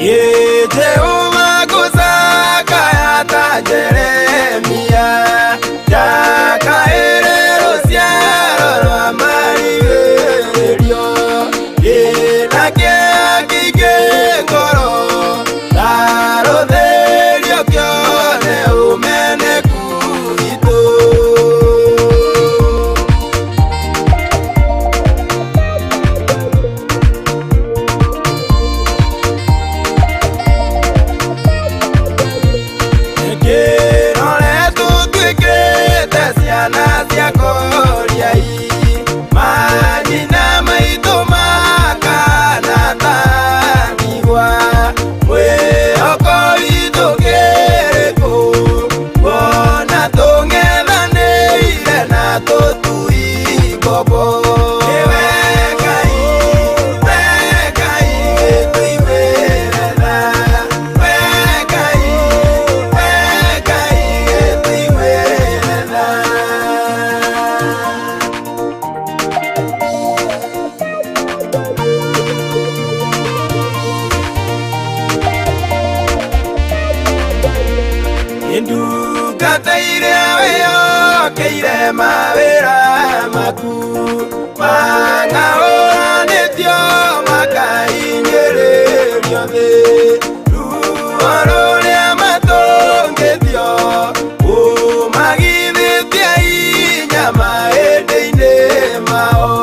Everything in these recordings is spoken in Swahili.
Jehova kusaka yata Jeremia Jaka erero siaro wa marigerio Ina kia kike koro Taro derio kione umene kuito Nasia koria hii Majina maito makana taniwa Mwe oko ito kereko Wana tongedane ile na totu ikopo Keire mawera maku Manga ora netio makainyere riome Ruoro rea matongetio Umagithetia inyama ende-ine mao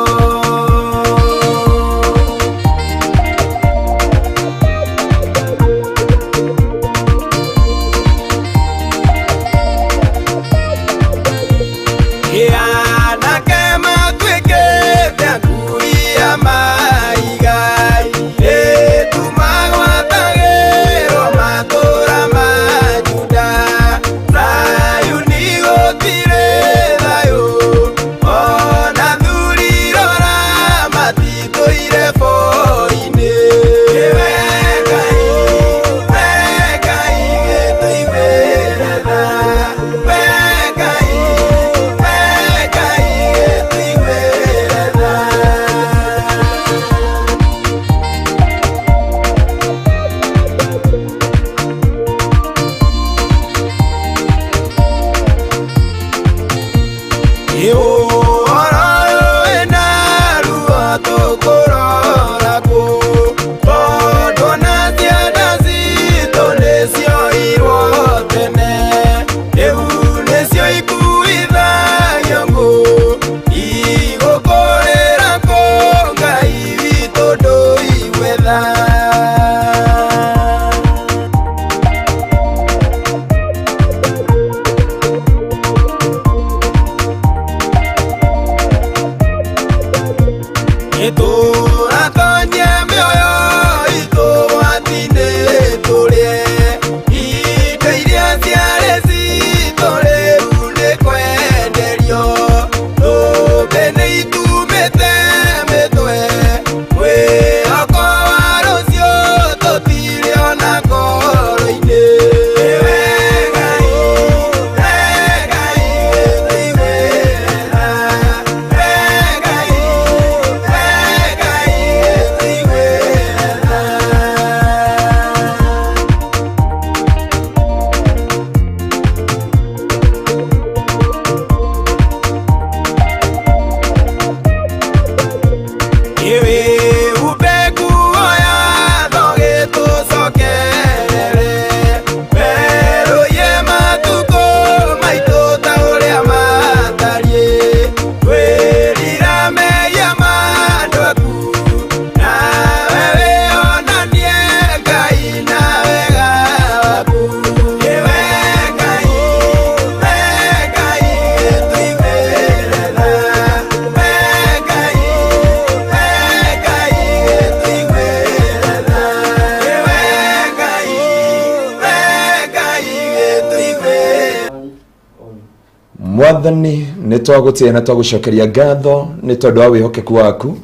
Mwathani nitwagutia na twagucokeria ngatho ni tondu wa wihokeku waku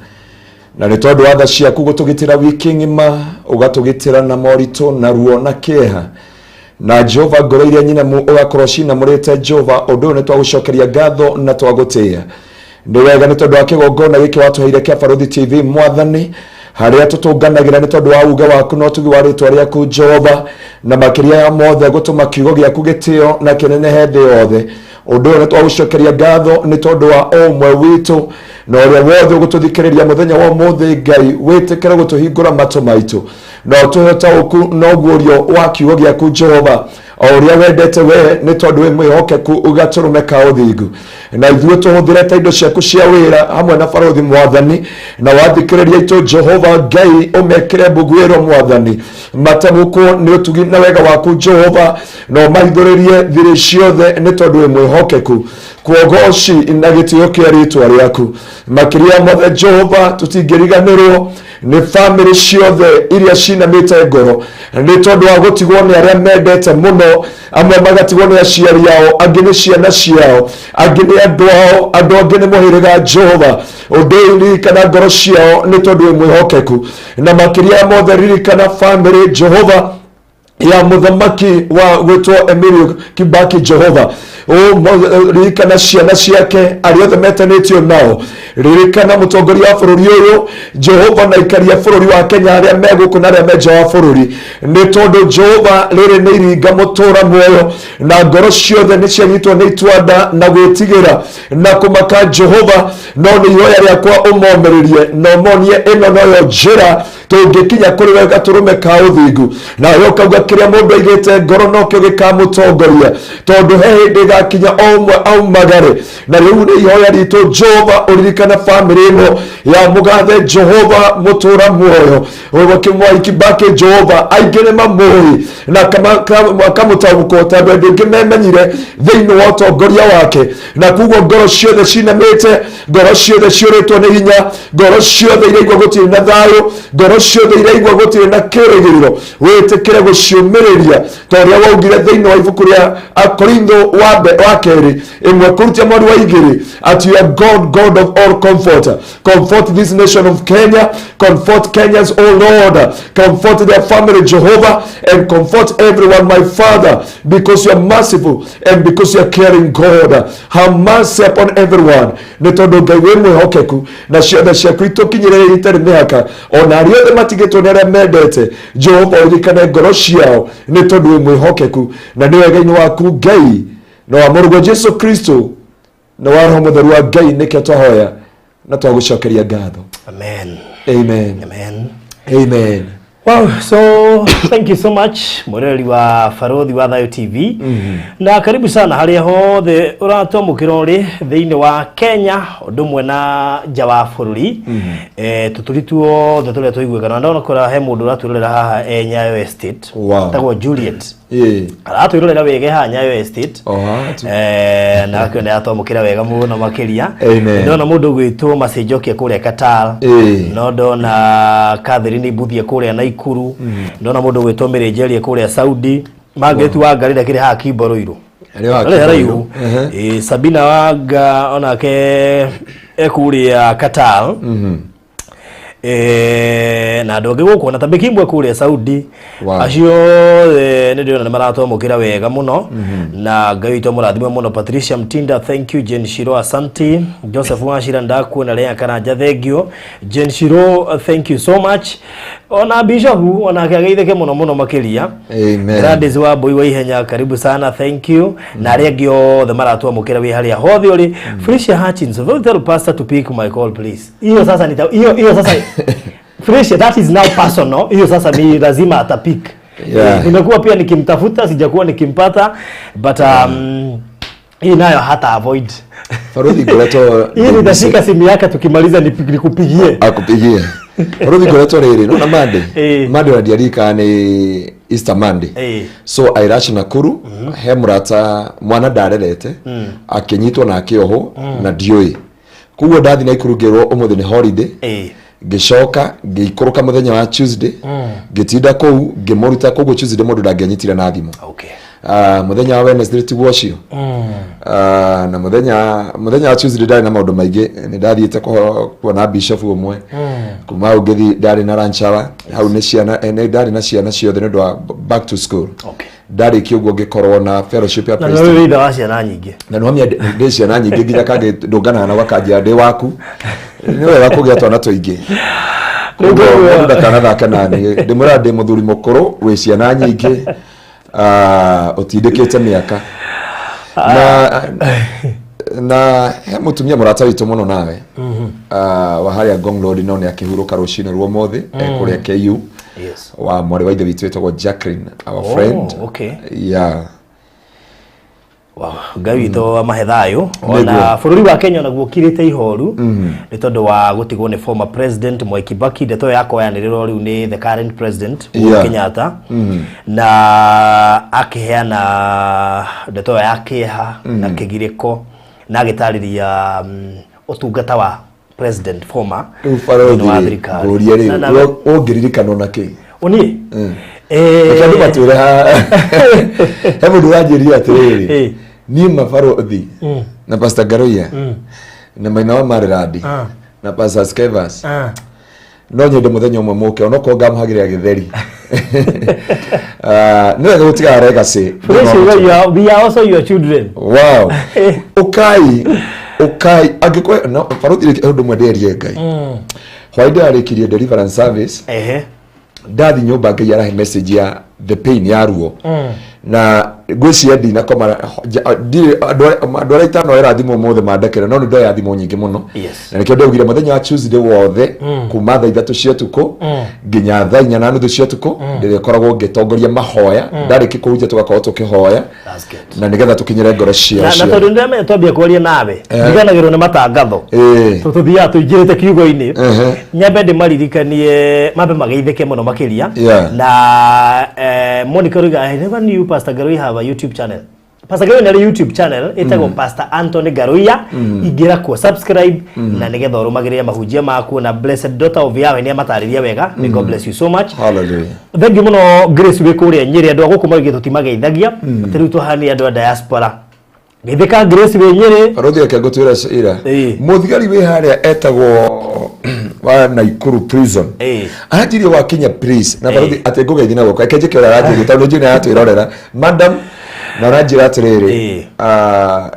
na ni tondu wa tha ciaku gutugitira wiki ngima ugatugitira na morito na ruo na kieha na Jehova ngoro iria nyinamu ugakorwo cinamurite Jehova undu ni twagucokeria ngatho na twagutia ndi wega ni tondu wa kigongona giki watuheire kia Barũthi TV Mwathani haria tutunganagira ni tondu wa uga waku no tugi wa ritwa riaku Jehova na makiria ya mothe gutuma kiugo giaku gitio na kinene hende yothe undu ne twagucokeria ngatho ni tondu wa omwe witu na uria wothe gututhikiriria muthenya wa mothe Ngai witikire gutuhingura mato maitu na tuhota uku no gurio wa kiugo giaku Jehova uria wendete we ni tondu we mwihokeku ugaturumeka uthingu na ithuĩ tuhuthirete indo ciaku cia wira hamwe na barothi mwathani na wathikiriria itu Jehova Ngai umekire mbugwiro mwathani matamuko ni utugi na wega waku Jehova no maithuririe thiri ciothe ni tondu we mwihokeku kuogoci na gitio kia ritwa riaku makiria mothe Jehova tutingiriganirwo ni family ciothe iria cinamite ngoro ni tondu wa gutigwo ni aria mendete muno amwe magatigwo ni aciari yao angi ni ciana ciao angi ni andu ao andu angi ni muhiriga Jehova undu kana ngoro ciao ni tondu we mwihokeku na makiria mothe ririkana family Jehova ya muthamaki wa gwitwo Emilio Kibaki Jehova ririkana ciana ciake aria othe metanitio nao ririkana mutongoria wa bururi uyu Jehova na ikaria bururi wa Kenya aria meguku na aria meja wa bururi ni tondu Jehova riri ni iringa mutura muoyo na ngoro ciothe ni cianyitwo ni itwanda na gwitigira na kumaka Jehova no ni ihoya riakwa umomeririe no monie ino noyo njira tungikinya kuri we gaturume ka uthingu na yo kauga kiria mundu aigite ngoro no kio gikamutongoria tondu he hindi gakinya omwe aumagare na riu ni ihoya ritu Jehova uririkana family ino ya mugathe Jehova mutura muoyo wakimwai Kibaki Jehova aigire mamuri na kamutabuko tondu ndingi memenyire thiini wa utongoria wake na kuguo ngoro ciothe cinamite ngoro ciothe ciuritwo ni hinya ngoro ciothe iraigua gutiri na thayu ngoro ciothe iraigua gutiri na kirigiriro witikire guciumiriria tondu waugire thiini wa ibuku ria Akorintho wa keri imwe kurutia mwari wa igiri at you are God of all comfort this nation of Kenya, comfort Kenyans, oh Lord, comfort their family Jehovah, and comfort everyone my Father, because you are merciful and because you are caring God. Have mercy upon everyone. Nitondo Ngai mwihokeku na ciothe ciaku itukinyire itari mihaka ona aria othe matigitwo ni aria mendete Jehova uririkane ngoro ciao nitondu mwihokeku na ni wega-ini waku Ngai na wa murugo Jesu Kristo na wa roho mutheru wa Ngai nike twahoya na twagucokeria ngatho. Amen. Amen. Amen. Amen. Wow, so thank you so much mureri wa Farodhi wa Thayo TV. Na karibu sana haria hothe uratomukira uri thiini wa Kenya ndumwe na nja wa bururi. Tuturituo tuturia tuiguikana ndona kora he mundu uraturera haha Nyayo Estate. Tagwo Juliet. Araturera wege ha Nyayo Estate. Na akone atomukira wega muno makiria. Ndona mundu gwitwo Masejokia kuria Qatar. No ndona Catherine Buthia kuria Naikuru. Ndona mundu gwitwo Mirejeria kuria Saudi. Margaret wa Ngarira kiri ha Kiboroiro. Ariyo. Sabina waga onake ekuria Qatar. Na ndoge guko na tabikimbwe kule Saudi. Acio ne ndio na marato mukira wega muno na gaito murathimwe muno Patricia Mtinda, thank you. Jen Shiro, asante. Joseph Washira ndaku na Lea Karanja, thank you. Jen Shiro, thank you so much. Ona bishofu ona kagaitheke muno makiria. Amen. Gladys wa boy wa ihenya, karibu sana, thank you. Na regio the marato mukira wi haria hothi uri. Felicia Hutchins, will tell pastor to pick my call please. Hiyo sasa hiyo sasa Felicia, that is now personal. Hiyo sasa ni lazima atapik. Nimekuwa pia nikimtafuta, sijakuwa nikimpata, but hii nayo hata avoid. Farodhi goleto. Hii nitashika simu yake tukimaliza nikupigie. Akupigie. Farodhi goleto riri no na Monday wa diarika ni Easter Monday. So airashi Nakuru he murata mwana darerete akinyitwo na akioho na dioi. Kugo ndathi na ikurugirwo umuthi ni holiday. Gicoka ngikuruka muthenya wa Tuesday gitinda kou ngimuruta koguo Tuesday mundu ndangĩnyitire na thimo. Muthenya wa Wednesday tiguo cio na muthenya wa Tuesday ndari na maundu maingi ni ndathiite kuona bishop umwe kuma ugithi ndari na ranchawa hau ni ciana ndari na ciana ciothe nĩ ndwa back to school. Ndari kiugo gikorwo na fellowship ya priest na nĩ wa ciana nyingĩ na no ndĩ ciana nyingĩ nginya kangĩ ndungana na wakanjia ndĩ waku ni wega kugĩa twana tũingĩ. Mundu ndakanathake nani ndimura ndi muthuri mukuru wi ciana nyingi utindikite miaka na he mutumia murata witu muno nawe wa haria Ngong Road no ni akihuruka rucine ruo mothi kuria KU wa mwari wa ithe witu wetagwo Jacqueline our friend. Okay. Yeah. Wow, Ngai to mahedhayo ona bururi wa Kenya naguo kirite ihoru ni tondu wa gutigwo ni former president Mwai Kibaki. Ndeto yako yaniriro riu ni the current president Kenyatta na akiheana ndeto yake na kigiriko na gitariria utungata wa president former Ngaruiya ongiririkana naki oni kandi batwire ha he mundu wanjiria atiriri ni mabarothi na Pastor Ngaruiya na maina wa Mariradi na Pastor Skevas no nyende muthenya umwe muke onoko ngamuhagira githeri no gutiga legacy. We are also your children. Wow. Okay agikwe no barothi undu mwenderie Ngai hwaida arikirie deliverance service ndathi nyumba Ngai arahe message ya the pain ya ruo na gwiciria ndina koma andora itano era thimo mothe mandekera no ndo ya thimo nyingi muno na nikio ndegire muthenya wa Tuesday wothe kuma thaa 3 cia tuko nginya thaa 4:30 cia tuko ndirikoragwo ngitongoria mahoya ndariki kuruja tugakorwo tukihoya na nigetha tukinyire ngoro cia na tondu ndame twambia kwaria nawe ndiganagirwo ni matangatho tuthia tuingirite kiugo-ini nyambe ndimaririkanie mambe mageithike muno makiria na Monica Ruga I never knew Pastor Ngaruiya have a YouTube channel. Pastor Ngaruiya ni YouTube channel itago Pastor Anthony Ngaruiya igira ku subscribe na nigetha urumagiria mahujia maku na blessed daughter of Yahweh ni matariria wega. May God bless you so much. Hallelujah. Thank you muno Grace we kuria Nyeri andu agukuma gitutimagithagia tiru tuhani andu a diaspora githika Grace we Nyeri barothi yake gutwira ira muthigari we haria etagwo wa Naikuru prison ajiri wa Kenya police na barothi atengugeithia na goko akenje kira rajiri tondu njina yatwirorera madam na rajira atiriri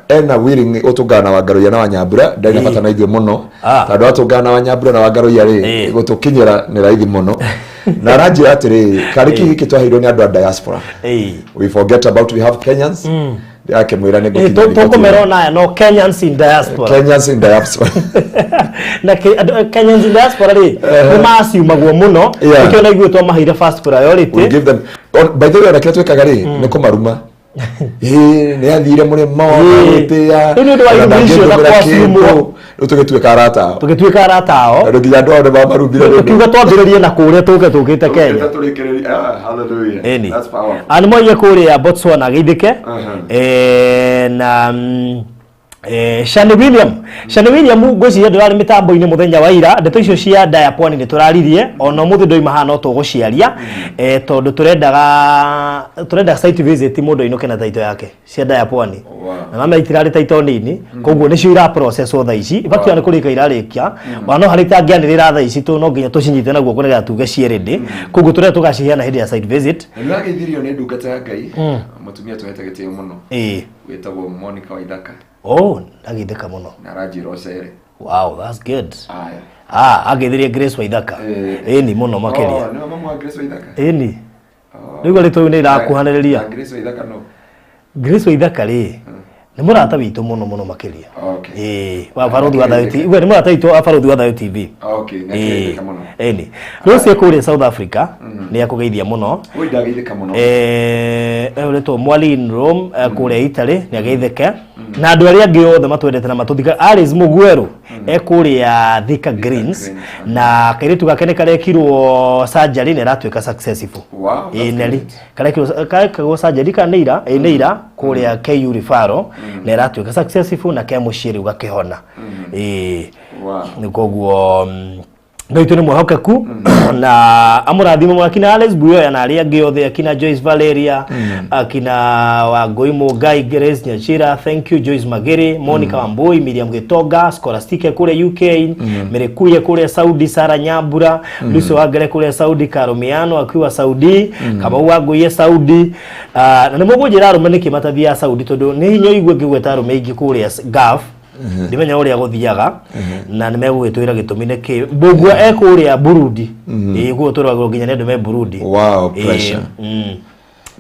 ena willing utungana wa Ngaruiya na wa Nyambura ndaina bata na ithuĩ muno tondu atungana wa Nyambura na wa Ngaruiya ri gutukinyira ni raithi muno na rajira atiriri kariki hiki twaheirwo ni andu a diaspora we forget about we have Kenyans yake mwira ni gukinyira toko merona no Kenyans in diaspora na Kenyans in diaspora ri masiuma guo muno ikio na igwetwa mahire first priority we give them by the way raketwe kagari ni kumaruma ni athire muri mawite ni ndo wa imisho na kwa simu tugituika arata ao nginya ndo ndo bamarubire tukiuga twambiririe na kuria tukite Kenya hallelujah that's power ani moye kuria Botswana geithike na Shani William gwiciria ndurari mitambo-ini muthenya wa ira ndeto icio cia Ndaya Pwani ni turaririe ona muthi ndo imahana tuguciaria tondu turenda site visit mundu inuke na taito yake cia Ndaya Pwani na mama itirari taito nini koguo nicio ira process otha ici ibakio ni kurika irarikia wana hari tangianirira tha ici tu no nginya tucinyite naguo kunega tuge cierede koguo turenda tugacihiana hindi ya site visit ni wageithirio ni ndungata ya Ngai mutumia tuhete gitio muno wetagwo Monica Waithaka ndagitheka muno na Raji Rosere. Wow, that's good. Agithirie Grace Waithaka ni muno makiria ni mama wa Grace Waithaka ni rigo rito ni irakuhaniriria Grace Waithaka no Grace Waithaka ri ni murata witu muno makiria wa barothi wa Dayo TV ni murata witu wa barothi wa Dayo TV ngakireka muno ni Rose kuri South Africa ni akugeithia muno ndageitheka muno ureto Mwali in Rome kuri Italy ni ageitheke na andu aria angi othe matwendete na matuthika Alice Mugweru kuria Thika Greens na kairitu gake ni karekirwo surgery ni ratwika successful neri karekirwo surgery kaneira neira kuria KU referral ni ratwika successful na kemushiri ugakihona ni koguo Ngaitu ni mwahokeku na amurathimo mwakina Alex Buyo na aria angi othe akina Joyce Valeria akina Wangui Mugai Grace Nyachira thank you Joyce Magere Monica Wambui Miriam Gitoga Scholastic kule UK Merekuye kule Saudi Sara Nyambura Lucio Wagere kule Saudi Karomiano akiwa Saudi kama Wangui Saudi na nimugujira rume niki matathia Saudi tondu ni hinyo igwe ngigweta rume ingi kule Gulf ndimenya uria guthiaga na nimegugitwira gitumi niki mbugua ekuria Burundi iguo turagwo nginya ni andu me Burundi. Wow, pressure.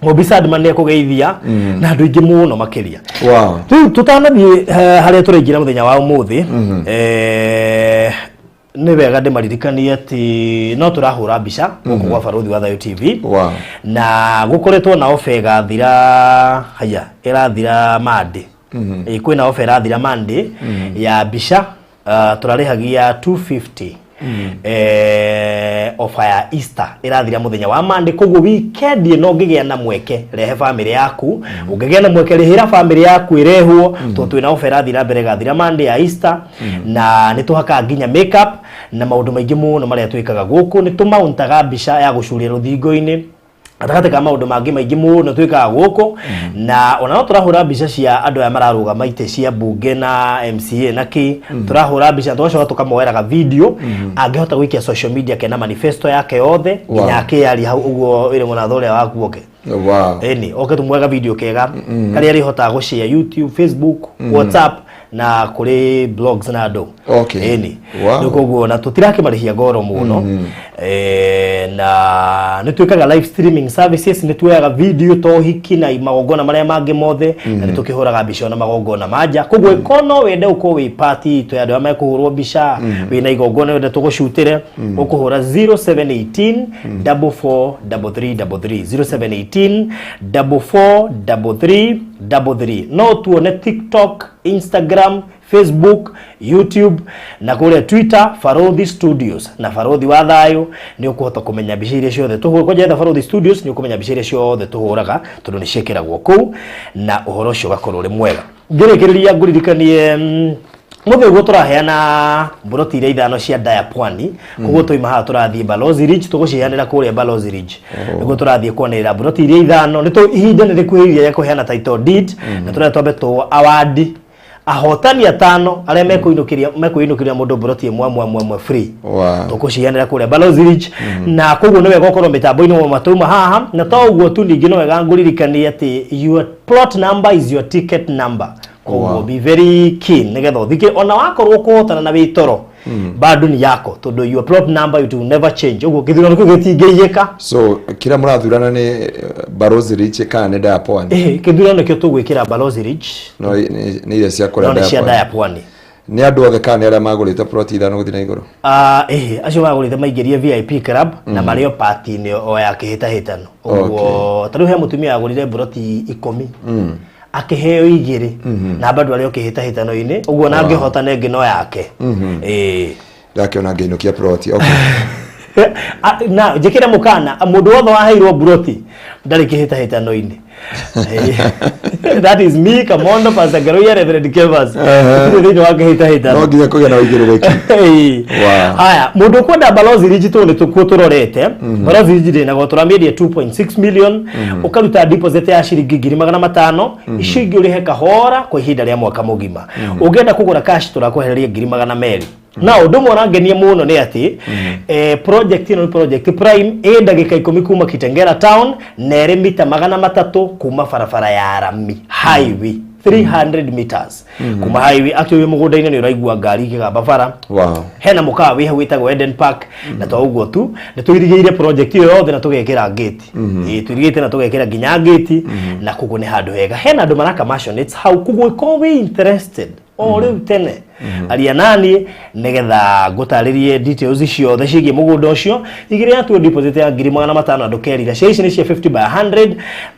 Mobisad manne kugeithia na andu ingi muno makiria. Wow. Tutanathie haria turaingira muthenya wa umuthi ni wega ndimaririkanie ati no turahura mbica guku gwa Barothi wa Thayo TV. Wow. Na gukoretwo na ofega thira haya irathira Monday. Kwina ofera thira Monday ya mbica turarihagia 250 ofa ya Easter irathira muthenya wa Monday, koguo weekend no ngigea na mweke rehe family yaku ungigea na mweke rehira family yaku irehwo to twina ofera thira mbere gathira Monday ya Easter na nituhaka nginya makeup na maundu maingi muno maria twikaga guku nitumauntaga mbica ya gucuria ruthingo-ini atakate kama maundu mangi maingi muno twikaga guku na ona no turahura mbica cia andu aya mararuga maite cia bunge na MCA na ki turahura mbica twacoka tukamoeraga video angehota gwikia social media kena manifesto yake yothe nginya akiari hau uguo ire mwana thore waku oke. Wow. Eni tumwega video kega kali ari hota go share YouTube, Facebook, WhatsApp na kuri blogs na ado. Okay. Eni Wow. nuko na tutirake marihia goro muno na nitwikaga live streaming services, nitwaga video to hiki na magongona maria mangi mothe na nitukihuraga mbica na magongona manja kugwe kono wende uko wi party to yado ama kuhurwo mbica wina igongona wende tugushutire ukuhura 0718 443333 0718 443333 no tuone TikTok, Instagram, Facebook, YouTube na kule Twitter Barothi Studios na Barothi wa Thayo ni ukuhota kumenya mbica iria ciothe tuhura kwa Barothi Studios ni ukumenya mbica iria ciothe tuhuraga tondu ni ciekiragwo kuu na uhoro ucio gakorwo ri mwega. Ngirikiriria nguririkanie muthego turaheana buroti iria ithano cia Ndaya Pwani kuguo toima ha turathie Balozi Ridge tuguciheanira kuria Balozi Ridge niguo turathie kuonera buroti iria ithano ni to ihinda ni rikuhiria ya kuheana title deed na turatwambe to award ahotani atano aria mekuinukiria mundu buroti mwe free. Wow. Tuguciheanira kuria Balozi Ridge na kuguo ni wega gukorwo mitambo-ini wa matuma haha na to uguo tu ningi no wega nguririkanie ati your plot number is your ticket number. Wow. Be very keen nigetha uthike ona wakorwo kuhotana na witoro bado ni yako tondu your plot number it will never change uguo kithurano ku gitingiyeka. So kira murathurana ni Balozi Ridge kana Ndaya Pwani kithurano kio tugwikira Balozi Ridge no ni ile cia kora Ndaya Pwani ni andu othe kana aria magurite plot ithano guthina iguru acio magurite maingirie VIP club na mario party ni o ya kihitahitano uguo tariu he mutumia agurire ploti 10 akiheo igiri na bado alio kihitahitano-ini uguo na angihotana ingi no yake yake ona ngeinukia ploti. Okay. Na jekira mukana mundu wothe waheirwo buroti ndari kihitahitano-ini. That is me Kamondo Pastor Ngaruiya Reverend Kevas thini wa kihitahitano no nginya kugia na igirireki. Haya mundu kwenda Balozi Ridge tu ni tukuo turorete Balozi Ridge na goturamiedia 2.6 million ukaruta deposit ya shilingi 500 ishingi urihe kahora kwa ihinda ria mwaka mugima ugenda kugura cash turakuhereria 200 na undu mwana ngenie muno ni ati project ino project prime ndagika 10 kuma Kitengela town na ere mita 300 kuma barabara ya Rami highway 300 meters kuma highway actually mugunda-ini ni uraigua ngari ikigamba bara. Wow. Hena mukawa wiha witagwo Eden Park na to uguo tu ni tuirigiire project iyo yothe na tugekira gate tuirigite na tugekira ginya gate na kugu ni handu hega hena andu maraka passionate how kugu ko we interested ore tene aria nani nigetha ngutaririe details icio cigie mugunda ucio igire atu deposit ya 500 ndukerira ici ni cia 50 by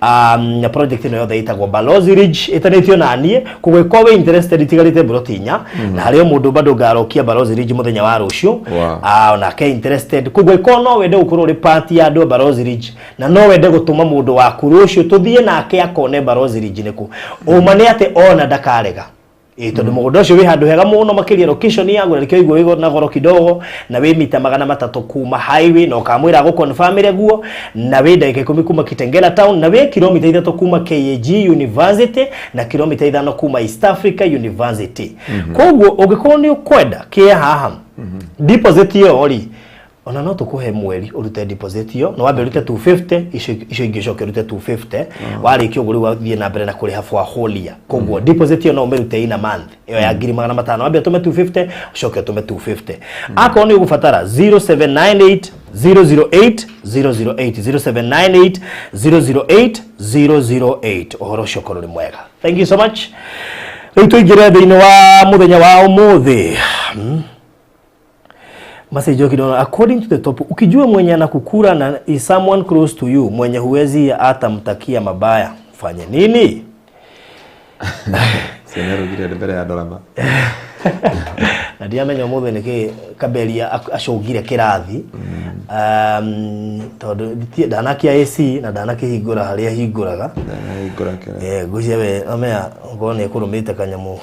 100 na project ino yothe itagwo Balozi Ridge itanitio nanie kugwikwo we interested tigarite brotinya na hario mundu bado ngarokia Balozi Ridge muthenya wa rucio na ke interested kugwikwo no wende gukorwo ri party ya andu Balozi Ridge na no wende gutuma mundu waku rucio tuthie nake akone Balozi Ridge niku umane ate ona ndakarega tondu mugunda ucio wi handu hega muno makiria location yangu na kioigwo igo na goro kidogo na we mita 300 kuma highway no kamwira go confirm ile guo na we ndagika 10 kuma Kitengela town na we kilomita 3 kuma KAG University na kilomita 5 kuma East Africa University koguo ugikorwo ni ukwenda kia haha deposit yo ori ona no tukuhe mweri urute deposit yo no wambe urute 250 icio ingicoke urute 250 wariki uguri wathie na mbere na kuri hafu wa holia koguo deposit yo no umerute ina month iyo ya 500 wambe tume 250 ucoke tume 250 ako ni ugufatara 0798 008 008 0798 008 ohoro cokoro ni mwega. Thank you so much. Riu tuingire thiini wa muthenya wa umuthi. Message kidogo, according to the top, ukijua mwenye anakukura na is someone close to you, mwenye huwezi hata mtakia mabaya, fanye nini? Senero gire mbere ya ndorama. Na dia menyo muthe niki kaberia acogire kirathi. Tondu ndanakia AC na ndanakihingura haria hinguraga. Hingura kira. Gucia we amea ngone kurumite kanyamu.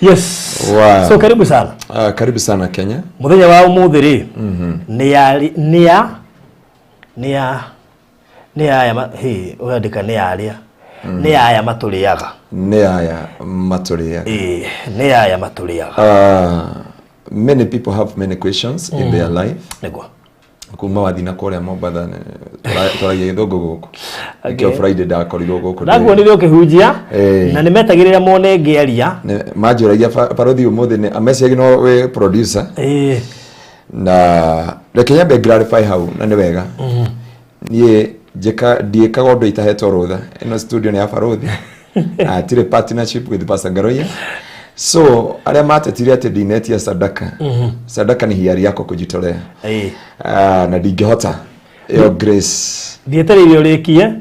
Yes. Wow. So karibu sana. Karibu sana Kenya. Muthenya wa umuthi ri ni aya he uandika ni aria ni aya maturiaga ni aya maturiaga ni aya maturiaga. Many people have many questions in their life. Nego kuma wathina korea Mombasa turagia thogo guku ikio Friday da korirwo guku naguo ni ukihunjia na nimetagirira mone ngeria majuragia parothi umuthi ni amesiagi no we producer na reke nyambe clarify how na ni wega nie jeka dieka gondo itahetwo rutha ino studio ni ya parothi atire partnership with Pastor Ngaruiya. So aria matetire ati dineti ya sadaka sadaka ni hiari yako kujitolea na ndingehota yo grace dietari rio rikie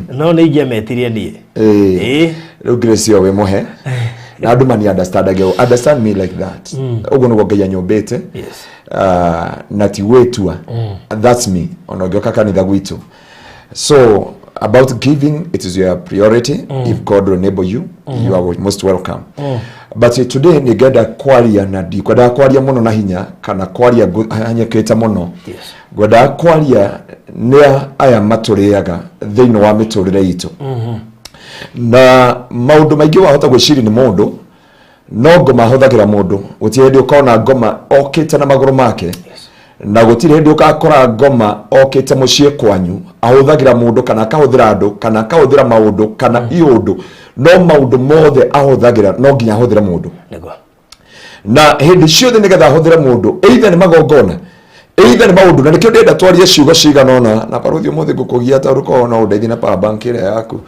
no ni ingiametirie nie ro grace yo we mohe na andu mani understand me like that ugo no gogeya nyombete na ti wetua that's me onogyoka kanitha gwitu. So about giving, it is your priority. If God will enable you, you are most welcome. But today nigenda kwaria na di kwenda kwaria muno na hinya kana kwaria hanya kreta muno. Gwenda kwaria ne aya maturiaga thiini wa miturire itu. Na maundu maingi wahota gwiciri ni mundu no ngoma huthagira mundu utie ndi ukona ngoma okite na maguru make na gutire ndi ukakora ngoma okite mucie kwanyu ahuthagira mundu kana akahuthira andu kana akahuthira maundu kana iundu no maundu mothe ahuthagira no nginya ahuthira mundu na hindi ciothe nigetha ahuthira mundu either ni magongona either ni maundu na nikio ndenda twarie ciugo ciga nona na parothi umuthi ngukugia ta ruko no ndeithie na power bank ire yaku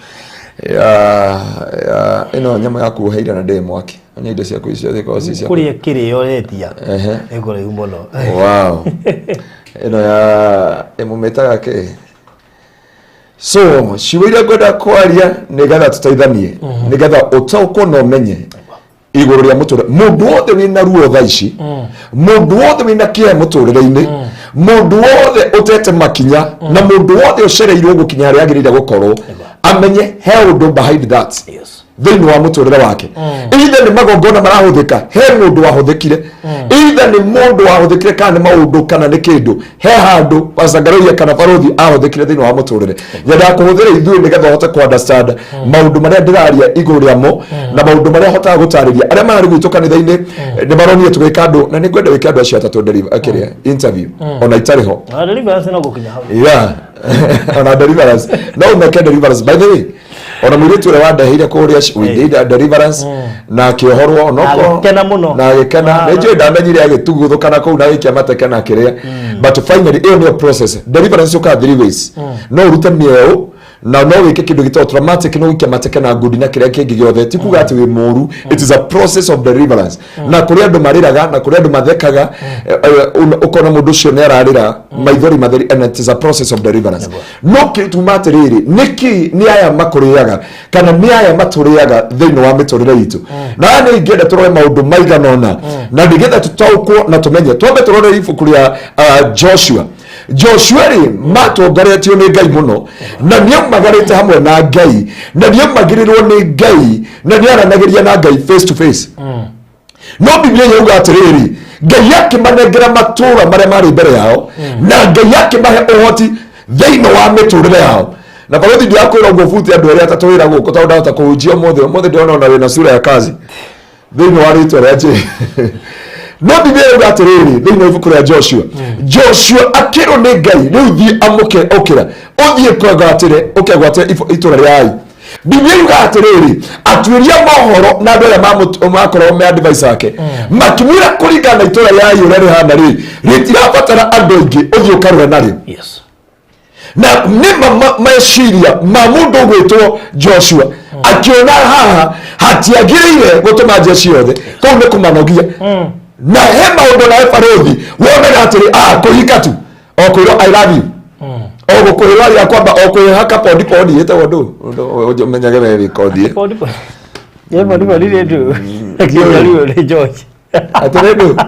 ino nyama yaku heira na ndemo mwaki anya indo cia kuicia thiko cicia kuri kirio retia egore umuno. Wow. Ino ya emumetaga ke so shiwira goda kwaria nigatha tutaithanie nigatha utauko no menye iguru ria muture mundu wothe wina ruo thaici mundu wothe wina kia muturire-ini mundu wothe utete makinya na mundu wothe ucereirwo gukinya ria agirira gukorwo amenye he undu behind that thiini wa muturire wake either ni magongona marahuthika he mundu wahuthikire either ni mundu wahuthikire kana ni maundu kana ni kindu he handu Pastor Ngaruiya kana parothi ahuthikire thiini wa muturire nyenda kuhuthira ithuĩ nigetha hote ku understand maundu maria ndiraria iguru riamo na maundu maria hotaga gutariria aria mari gwitu kanitha-ini ni maronie tugika andu na ni ngwenda wike andu acio atatu akiria interview ona itariho deliverance no gukinya hau ona deliverance no umeke deliverance by the way ona mwiritu ule wadahiire kuria we did deliverance na kiohorwo noko kena muno na gikena nejo ndamenyire agituguthukana kuu na wikia matekena kiria but finally it no process deliverance uka 3 ways no urute mieo na no wike kindu gito traumatic no wikia matekena good na kiria kingi giothe tikuga ati we moru it is a process of deliverance na kuria andu mariraga na kuria andu mathekaga ukona mundu cio ne ararira maithori matheri and it is a process of deliverance no kitu matiriri niki ni aya makuriaga kana ni aya maturiaga thiini wa miturire itu na ni ngenda turore maundu maiganona na ndigetha tutaukwo na tumenye twambe turore ibuku ria Joshua ri matongoretio ni Ngai muno na niaumagarite hamwe na Ngai na niaumagirirwo ni Ngai na niaranagiria na Ngai face to face no Biblia yauga atiriri Ngai yake manengera matura maria mari mbere yao na Ngai yake mahe uhoti thiini wa miturire yao na parothi ndio akwira ugo futi andu aria atatu wira guko tondu ndahota kuhunjia mothe ndiona ona wina sura ya kazi thiini wa ritwa ria no Biblia yuga atiriri thĩinĩ wa ibuku rĩa Joshua Joshua akĩrwo nĩ Ngai rĩu thiĩ amuke okĩra ũthiĩ kwĩgwatĩre ũkegwatĩre itũũra rĩa Ai. Biblia yuga atiriri atuĩria mohoro na andũ arĩa makorwo me advice ake makimwĩra kũringana na itũũra rĩa Ai ũrĩa rĩhana rĩtirabatara andũ aingĩ ũthiĩ ũkarũe narĩo. Yes. Na nĩ meciria ma mũndũ ũgwĩtwo Joshua akiona haha hatiagĩrĩire gũtũma jeshi yothe kũu nĩ kũmanogia na he maũndũ na barũthi wonaga atĩrĩ kũhika tu okwĩrwo I love you gũkwĩrwo arĩa kwamba okwĩhaka podi ĩtagwo ndũ ũmenyage we wĩkothie podi nĩ ndũ kĩnjaruo nĩ George atĩrĩ ndũ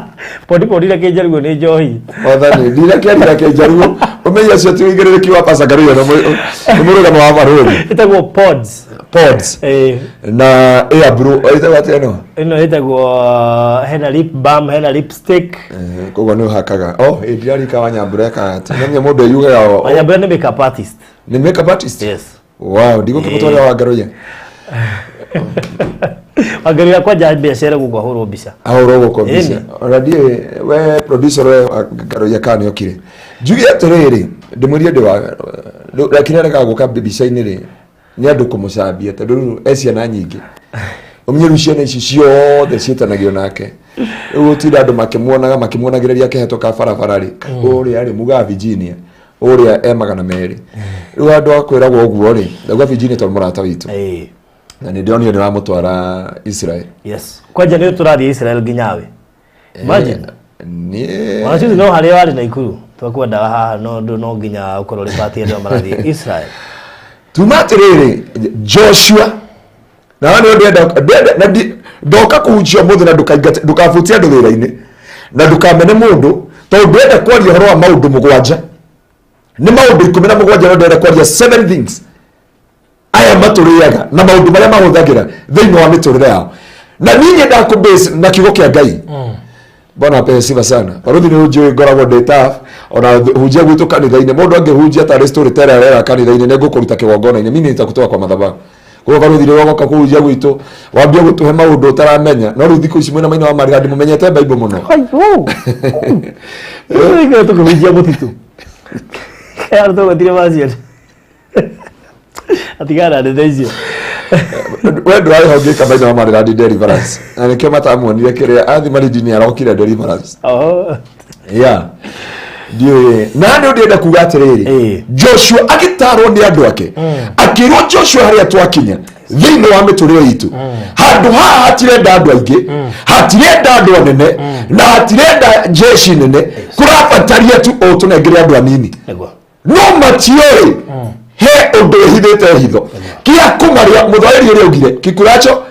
podi na kĩnjaruo nĩ Njohi othani ndira kĩarira kĩnjaruo ũmenye acio ti wĩigĩrĩrĩki wa Pastor Ngaruiya nĩ mũrũgamo wa barũthi ĩtagwo pods na bro ĩtagwo atĩa no ĩno ĩtagwo hena lip balm hena lipstick koguo nĩ ũhakaga ndirarika Wanyambura ati nĩ mũndũ yugaga Wanyambura nĩ makeup artist. Ni makeup artist? Yes. Wow, ndigũkĩmũtwarĩra wa Ngaruiya. Ngaruiya kwa biacara gũkũ ahũrwo mbica. Ahũrwo gũkũ mbica. Already we producer we Ngaruiya kana okire. Njuge atĩrĩrĩ ndĩmũrie ndĩ wa lakini areka gũka mbica-inĩ rĩ nĩ andũ kũmũcambia tondũ ciana nyingĩ. Ũmenye ciana ici ciothe ciĩtanagio nake. Rĩu gũtinda andũ makĩmuonagĩrĩria kĩhetũka barabara rĩ ũrĩa rĩ muga Virginia ũrĩa magana merĩ. Rĩu andũ akwĩragwo ũguo rĩ ndauga Virginia tondũ mũrata witũ. Na nĩ ndionio nĩ wamũtwara Israel. Yes. Kwanja nĩ tũrathiĩ Israel nginyawe. Imagine. Nĩ Wanachuzi no harĩa warĩ na ikuru. Twakwenda haha no nginya ũkorwo rĩ party andũ marathiĩ Israel. Tumatirĩrĩ Joshua na wani ndenda ndoka kuhunjia mũthĩ na ndukabutie andũ wĩra-inĩ na ndukamene mũndũ tondũ ndenda kwaria ũhoro wa maũndũ mũgwanja nĩ maũndũ 17 no ndenda kwaria 7 things aya matũrĩaga na maũndũ marĩa mahũthagĩra thĩinĩ wa mĩtũrĩre yao na niĩ ndakũbase na kiugo kĩa Ngai. Bwana apewe sifa sana. Barũthi nĩ ũnjũĩ ngoragwo ndĩ tough ona hunjia gwitũ kanitha-inĩ mũndũ angĩhunjia ta storyteller arera kanitha-inĩ nĩ ngũkũruta kĩgongona-inĩ mimi nitakutoa kwa madhabahu. Kwa barũthi nĩ wogoka kũhunjia gwitũ wambia gũtũhe maũndũ ũtaramenya no rĩu thikũ ici mwĩna maina wa marigandi mũmenyete Bible mũno. Nĩ tũkũhunjia mũtitũ. Kaya tũgũtire macio. Atigana nĩ thaicio. We ndũrarĩ hongĩka maina wa marigandi deliverance na nĩkĩo matamuonire kĩrĩa athi maridini arokire deliverance. Yeah. Ndiyo na nĩ ndĩenda kuga atĩrĩrĩ Joshua agĩtarwo nĩ andũ ake akĩrwo Joshua harĩa twakinya thĩinĩ wa mĩtũrĩre itũ handũ haha hatirenda andũ aingĩ hatirenda andũ anene na hatirenda jeshi nene kũrabataria tu o tũnengere andũ anini no matiũĩ he ũndũ ũhithĩte hitho kia kũmarĩa mũthaĩri ũrĩa augire kikuracho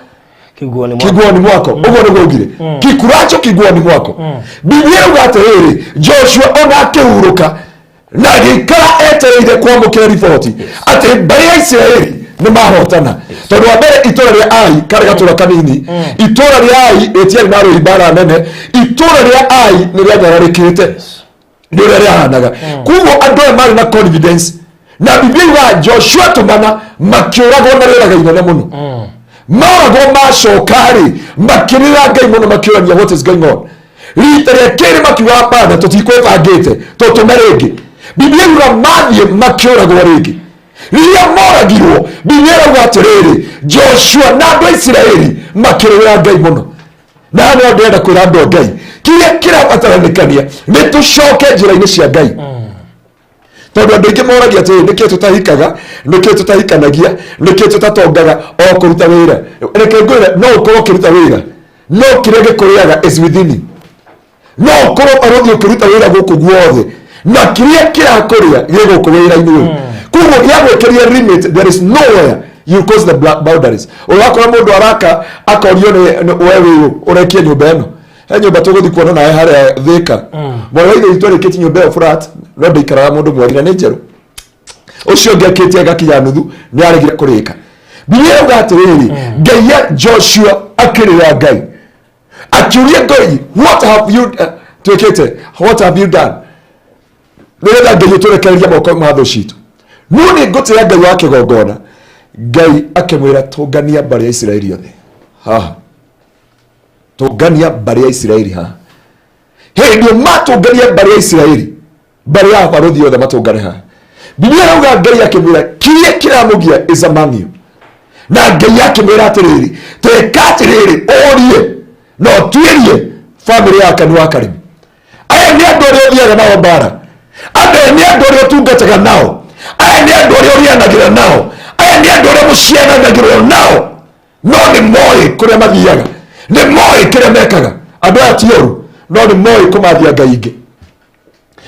kiguoni mwako ũguo nĩguo augire kikuracho kiguoni mwako. Biblia yuga atĩrĩrĩ Joshua ona akĩhurũka na gĩikara etereire kwamũkĩra riboti atĩ mbarĩ ya Isiraeli nĩ mahotana tondũ wa mbere itũũra rĩa Ai karĩ gatũũra kanini itũũra rĩa Ai rĩtiarĩ na rũi mbara nene itũũra rĩa Ai nĩ rĩanyararĩkĩte nĩ ũrĩa rĩahanaga kuoguo andũ aya marĩ na confidence na Biblia yuga Joshua tũmana makĩũragwo na rĩeraga inene mũno maũragwo macokarĩ makĩrĩra Ngai mũno makĩũrania what is going on rita rĩa kerĩ makiuga bana tũtikwĩbangĩte tũtũme rĩngĩ. Biblia yuga mathiĩ makĩũragwo rĩngĩ rĩrĩa moragirwo Biblia yuga atĩrĩrĩ Joshua na andũ a Isiraeli makĩrĩra Ngai mũno na nĩ ndĩrenda kwĩra andũ a Ngai kĩrĩa kĩrabataranĩkania nĩ tũcoke njĩra-inĩ cia Ngai tondũ andũ aingĩ moragia atĩ nĩkĩĩ tũtahikaga nĩkĩĩ tũtahikanagia nĩkĩĩ tũtatongaga o kũruta wĩra reke ngwĩre no ũkorwo ũkĩruta wĩra no kĩrĩa gĩkũrĩaga is within you no ũkorwo barũthi ũkĩruta wĩra gũkũ guothe na kĩrĩa kĩrakũrĩa gĩ gũkũ wĩra-inĩ ũyũ kuoguo gĩagwĩkĩria limit there is nowhere you cross the boundaries. Ũrakora mũndũ araka akorio nĩ we wĩyũ ũrekie nyũmba ĩno he nyũmba tũgũthiĩ kuona nawe harĩa Thĩka mwana wa ithe witũ arĩkĩtie nyũmba ĩyo flat no ndaikaraga mũndũ mweri na nĩ njerũ ũcio ũngĩ akĩtie agakinya nuthu nĩ aregire kũrĩka. Biblia yuga atĩrĩrĩ Ngai ya Joshua akĩrĩra Ngai akĩũria Ngai what have you done nĩgetha Ngai ũtũrekereria moko ma thũ citũ no nĩ ngũtĩra Ngai wa kĩgongona. Ngai akĩmwĩra tũngania mbarĩ ya Isiraeli yothe haha tũngania mbarĩ ya Isiraeli haha Hindi matũngania mbari ya Isiraeli, mbari ya barothi yothe matũngane haha. Biblia rauga Ngai akĩmwĩra kĩrĩa kĩramũgia is among you. Na Ngai akĩmwĩra atĩrĩrĩ, teka atĩrĩrĩ, ũrie na ũtuĩrie family ya Kanua Karimi. Aya nĩ andũ arĩa ũthiaga nao mbara. Aya nĩ andũ arĩa ũtungataga nao. Aya nĩ andũ arĩa ũrĩanagĩra nao. Aya nĩ andũ arĩa mũciaranagĩrwo nao. No nĩ moĩ kũrĩa mathiaga, nĩ moĩ kĩrĩa mekaga. Andũ aya ti ũru, no nĩ moĩ kũmathia Ngai ingĩ.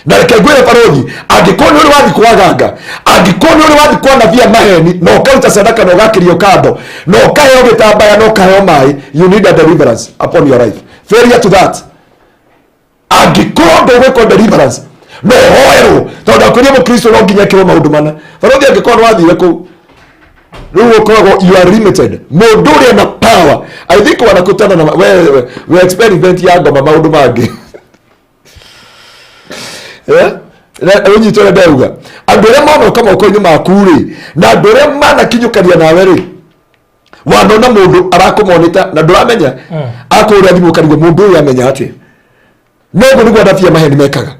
Na reke ngwĩre barothi, angĩkorwo nĩ ũrĩ wathi kwaganga, angĩkorwo nĩ ũrĩ wathi kwanavia maheni, na ũkaruta sadaka na ũgakĩrio kando, na ũkaheo gĩtambaya na ũkaheo maĩ, you need a deliverance upon your life. Failure to that. Angĩkorwo ndũgwĩkwo deliverance, no ũhoerwo, tondũ akũria mũkristo no nginya ekĩrwo maũndũ mana. Barothi angĩkorwo nĩ wathire kũu, rĩu ũkoragwo you are limited. Mũndũ ũrĩa na power, I think wanakutana na we expect event ya ngoma maũndũ mangĩ. Ũnyitore ndauga andũ arĩa monoka moko-inĩ maku-rĩ, na andũ arĩa manakinyũkania nawe-rĩ, wanona mũndũ arakũmonita na ndũramenya akũũria thimũ ũkarigwo mũndũ ũyũ amenya atĩa. Noguo nĩguo anabia maheni mekaga.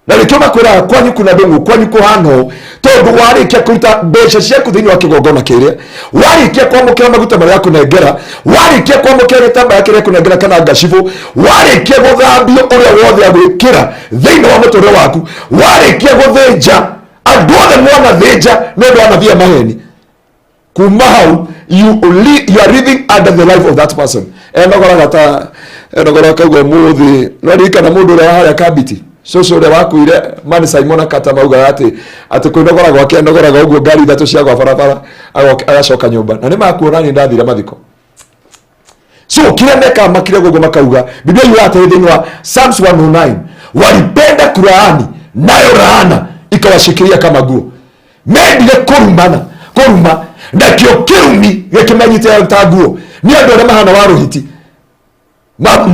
Na rĩkĩo makwĩraga kwanyu kuna ndũngũ, kwanyu kũhana ũũ, tondũ warĩkia kũruta mbeca ciaku thĩinĩ wa kĩgongona kĩrĩa, warĩkia kwamũkĩra maguta marĩa kũnengera, warĩkia kwamũkĩra gĩtambaya kĩrĩa kũnengera kana ngacibũ, warĩkia gũthambio ũrĩa wothe agwĩkĩra thĩinĩ wa mũtũrĩre waku, warĩkia gũthĩnja, andũ othe mwanathĩnja nĩ ũndũ wanabia maheni. Kuma hau you are living under the life of that person. Enogoraga kauga mũthĩ no ririkana mũndũ ũrĩa harĩa Kabiti Soso ũrĩa wakuire Mani Simon akata mauga atĩ kwĩnogora gwake enogoraga ũguo ngari ithatũ cia gwa barabara agacoka nyũmba, na nĩ makuona ni ndathire mathiko. So kile meka makire gogo makauga Biblia yuga atĩ thĩinĩ wa Psalms 109 walipenda Qur'ani nayo laana ikawashikilia kama nguo. Mendile kuruma na kio kirumi gĩkĩmanyitĩra ta nguo. Ni andũ arĩa mahana wa rũhiti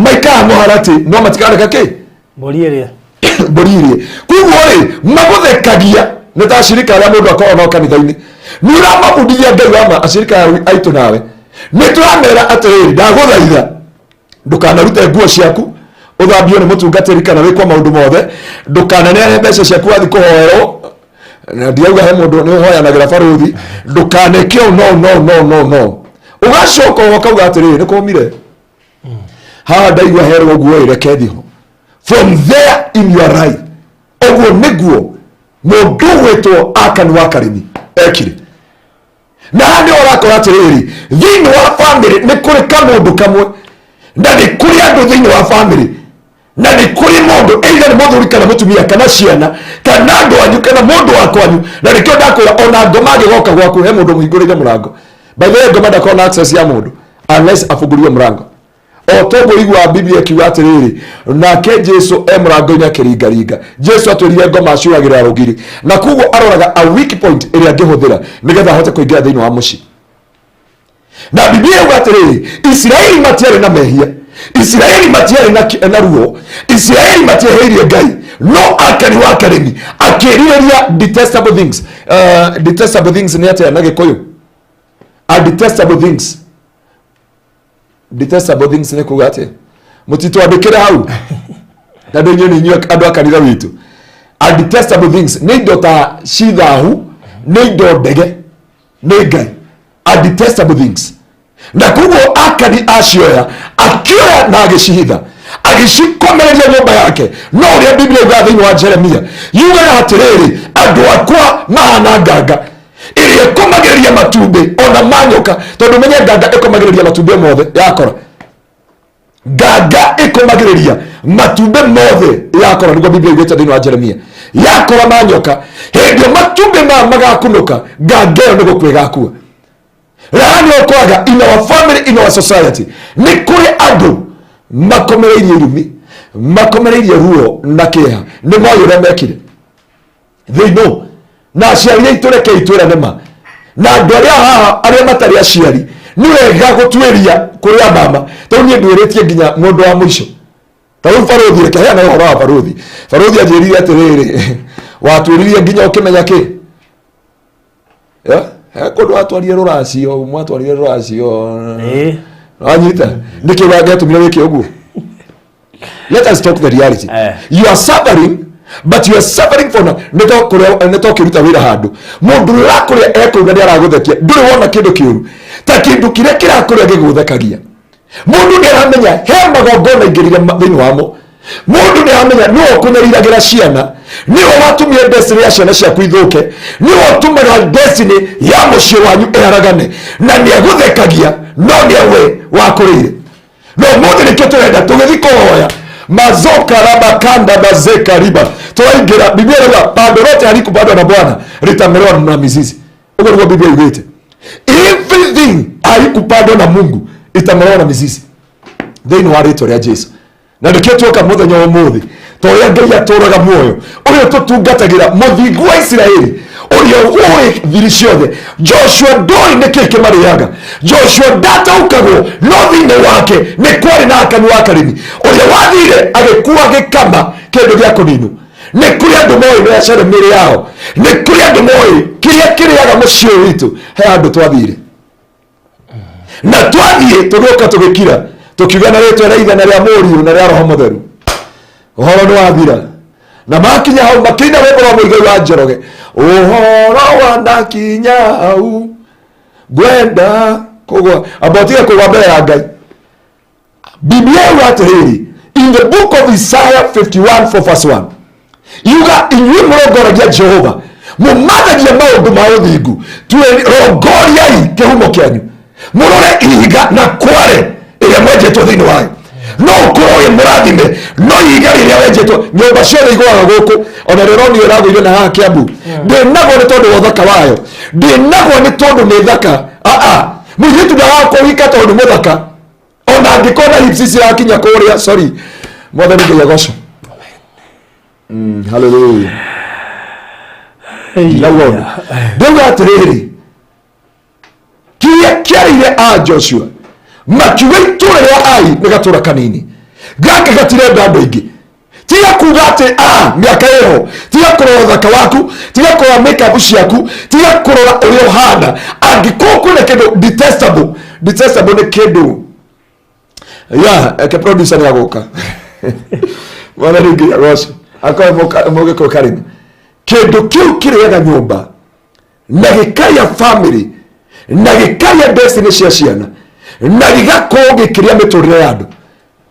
maikaga mũharati no matikaneka kĩ mbũri ĩrĩa kuguo-rĩ magũthekagia nĩ ta acirika arĩa mũndũ akoragwo nao kanitha-inĩ. Nĩ ũramabundithia Ngai wa acirika aitũ nawe, nĩ tũramera atĩrĩrĩ, ndagũthaitha ndũkanarute nguo ciaku ũthambio nĩ mũtungatĩri kana wĩkwo maũndũ mothe, ndũkananeane mbeca ciaku wathi kũhoerwo, na ndiauga he mũndũ nĩ ũhoyanagĩra barothi, ndũkanekio no ũgacoka ũkauga atĩrĩrĩ nĩ kũmire haha ndaigua herwo nguo reke thiho. From there in your life, oguo nĩguo mũndũ gwĩtwo Kanua Karimi ekire. Na nĩ ũrakora atĩrĩrĩ, thĩinĩ wa family nĩ kũrĩ kamũndũ kamwe, na nĩ kũrĩ andũ thĩinĩ wa family, na nĩ kũrĩ mũndũ either nĩ mũthuri kana mũtumia kana ciana kana andũ anyu kana mũndũ wa kwanyu, na nĩkĩo ndakwĩra ona ngoma angĩgoka gwaku he mũndũ mũhingũrĩire mũrango. By the way, ngoma ndakorwo na access ya mũndũ unless afunguliwe mũrango. Otogo igwa Biblia kiuga atĩrĩrĩ, nake Jesu mũrango-inĩ akĩringaringa. Jesu atwĩrire ngoma aciũragĩra rũgiri, na kuguo aroraga a weak point ĩrĩa angĩhũthĩra nĩgetha ahote kũingĩra thĩinĩ wa mũciĩ. Na Biblia yuga atĩrĩrĩ, Isiraeli matiarĩ na mehia, Isiraeli matiarĩ na ruo, Isiraeli matiehĩirie Ngai, no Kanua Karimi akĩrirĩria detestable things. Detestable things nĩ atĩa na Gĩkũyũ? Detestable things. Detestable things nĩ kuga atĩ mũtitwandĩkĩre hau na ndĩ inyuĩ andũ a kanitha witũ. Detestable things nĩ indo ta cithahu, nĩ indo ndege, nĩ Ngai. Detestable things. Na kuguo Akani acioya akĩoya na agĩcihitha, agĩcikomereria nyũmba yake. No ũrĩa Biblia yuga thĩinĩ wa Jeremia yugaga atĩrĩrĩ, andũ akwa mahana nganga ĩrĩa ĩkomagĩrĩria matumbĩ ona manyoka, tondũ menye nganga ĩkomagĩrĩria matumbĩ mothe yakora. Nganga ĩkomagĩrĩria matumbĩ mothe yakora, nĩguo Biblia yugĩte thĩinĩ wa Jeremia. Yakora manyoka, hĩndĩ matumbĩ magakunũka, nganga ĩyo nĩ gũkua ĩgakua. Laani ũkoraga in our family, in our society, nĩ kũrĩ andũ makomereirie irumi, makomereirie ruo na kĩeha. Nĩ moĩ ũrĩa mekire, they know. Na aciari aitũ reke itwĩra nĩma, na andũ arĩa haha arĩa matarĩ aciari nĩ wega gũtuĩria kũrĩa mama, tondũ niĩ nduĩrĩtie nginya mũndũ wa mũico. Tarĩu barothi, reke heana ũhoro wa barothi. Barothi anjĩrire atĩrĩrĩ, watuĩririe nginya ũkĩmenya kĩ? He kũndũ watwarire rũracio, mwatwarire rũracio. Wanyita nĩkĩ wangĩatũmire wĩke ũguo? Let us talk the reality. You are suffering, but you are suffering for neto kiruta wira handu mundu rakuria ekuga ni araguthekia nduri wona kindu kiuru ta kindu kiria kirakuria giguthekagia mundu ni aramenya he magongona ingirire thini wamo mundu ni aramenya no kunyariragira ciana ni watumie destiny ya ciana ciaku ithuke ni watumira destiny ya mucio wanyu eragane na ni aguthekagia no ni awe wakurire no mundu ni kiturenda tugithiko hoya mazoka raba kanda bazeka riba tuwaingira Biblia inasema pando lote halikupandwa na Bwana litamelewa na mizizi. Huko ndiko Biblia inaita. Everything halikupandwa na Mungu itamelewa na mizizi. Thĩinĩ wa rĩtwa rĩa Jesu. Na ndikio tuoka muthenya umuthi toria Ngai atũraga muoyo uria tutungatagĩra mũthingu wa Isiraeli uria uĩ thiri ciothe. Joshua ndoi nĩkĩ kĩmarĩaga. Joshua ndataũkagwo no thĩinĩ wake nĩ kwarĩ na akani wa karimi uria wathire agĩkua gĩkama kĩndũ gĩa kũninwo. Nĩ kũrĩ andũ moĩ mĩacara mĩrĩ yao. Nĩ kũrĩ andũ moĩ kĩrĩa kĩrĩaga mũciĩ witũ. He andũ twathire na twathiĩ tũgĩũka tũgĩkira tukiuga na rĩtwa rĩa Ithe na rĩa Mũriũ na rĩa Roho Mũtheru. Ũhoro nĩ wathira na makinya hau makinya wĩmbo wa Mũigai wa Njoroge ũhoro wanakinya hau ngwenda kũgwa abotiga kũgwa mbere ya Ngai. Biblia atĩrĩrĩ in the book of Isaiah 51:4-1 yuga inyuĩ mũrongoragia Jehova mũmathagia maũndũ ma ũthingu rongoriai kĩhumo kĩanyu mũrore ihiga na kware ĩrĩa mwenjetwo thĩinĩ wayo no ũkorwo wĩ mũrathime no ihiga rĩrĩa wenjetwo nyũmba ciothe igũaga gũkũ ona rĩronio ĩragũire na haha Kiambu ndĩnagwo nĩ tondũ wa ũthaka wayo ndĩnagwo nĩ tondũ nĩ thaka mũirĩtu ndagakũhika tondũ mũthaka ona angĩkorwo na hips cirakinya kũrĩa sorry mwathani Ngai agocwo. Hallelujah. Ndawona ndauga atĩrĩrĩ kĩrĩa kĩarĩire a Joshua makiuga itũra rĩa Ai nĩ gatũra kanini gaka gatirenda andũ aingĩ tiga kuga atĩ mĩaka ĩyo tiga kũrora ũthaka waku tiga kũrora makeup ciaku tiga kũrora ũrĩa ũhana angĩkorwo kwĩna kĩndũ detestable nĩ kĩndũ eke producer nĩ agũka mwana rĩngĩ agocwo akorwo mũgĩkũyũ karĩmi kĩndũ kĩu kĩrĩaga nyũmba na gĩkaya family na gĩkaya destiny cia ciana na gĩgakorwo gĩkĩrĩa mĩtũrĩre ya andũ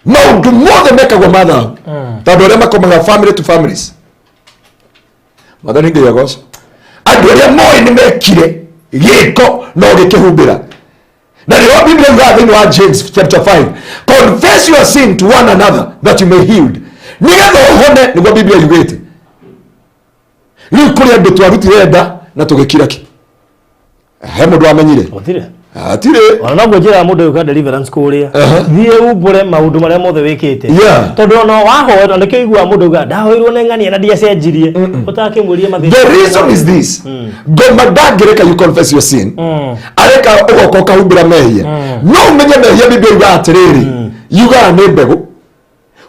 maũndũ mothe mekagwo mathaũ tondũ arĩa makomaga family to families mwathani Ngai agocwo andũ arĩa moĩ nĩ mekire gĩko no gĩkĩhumbĩra na nĩyo Biblia yuga thĩinĩ wa James chapter 5 confess your sin to one another that you may healed nĩgetha ũhone nĩguo Biblia yugĩte rĩu kũrĩ andũ twarutire nda na tũgĩkira ki he mũndũ amenyire atire ona no njĩra mũndũ yuka deliverance kũrĩa thiĩ umbũre maũndũ marĩa mothe wĩkĩte tondũ no wahoya na nĩkĩo igua mũndũ yuka ndahoirwo nĩ ng'ania na ndiacenjirie ũtakĩmũria mathĩna. The reason is this ngoma ndangĩreka you confess your sin areka ũgoka ũkahumbĩra mehia no ũmenye mehia Biblia yuga atĩrĩrĩ yuga nĩ mbegũ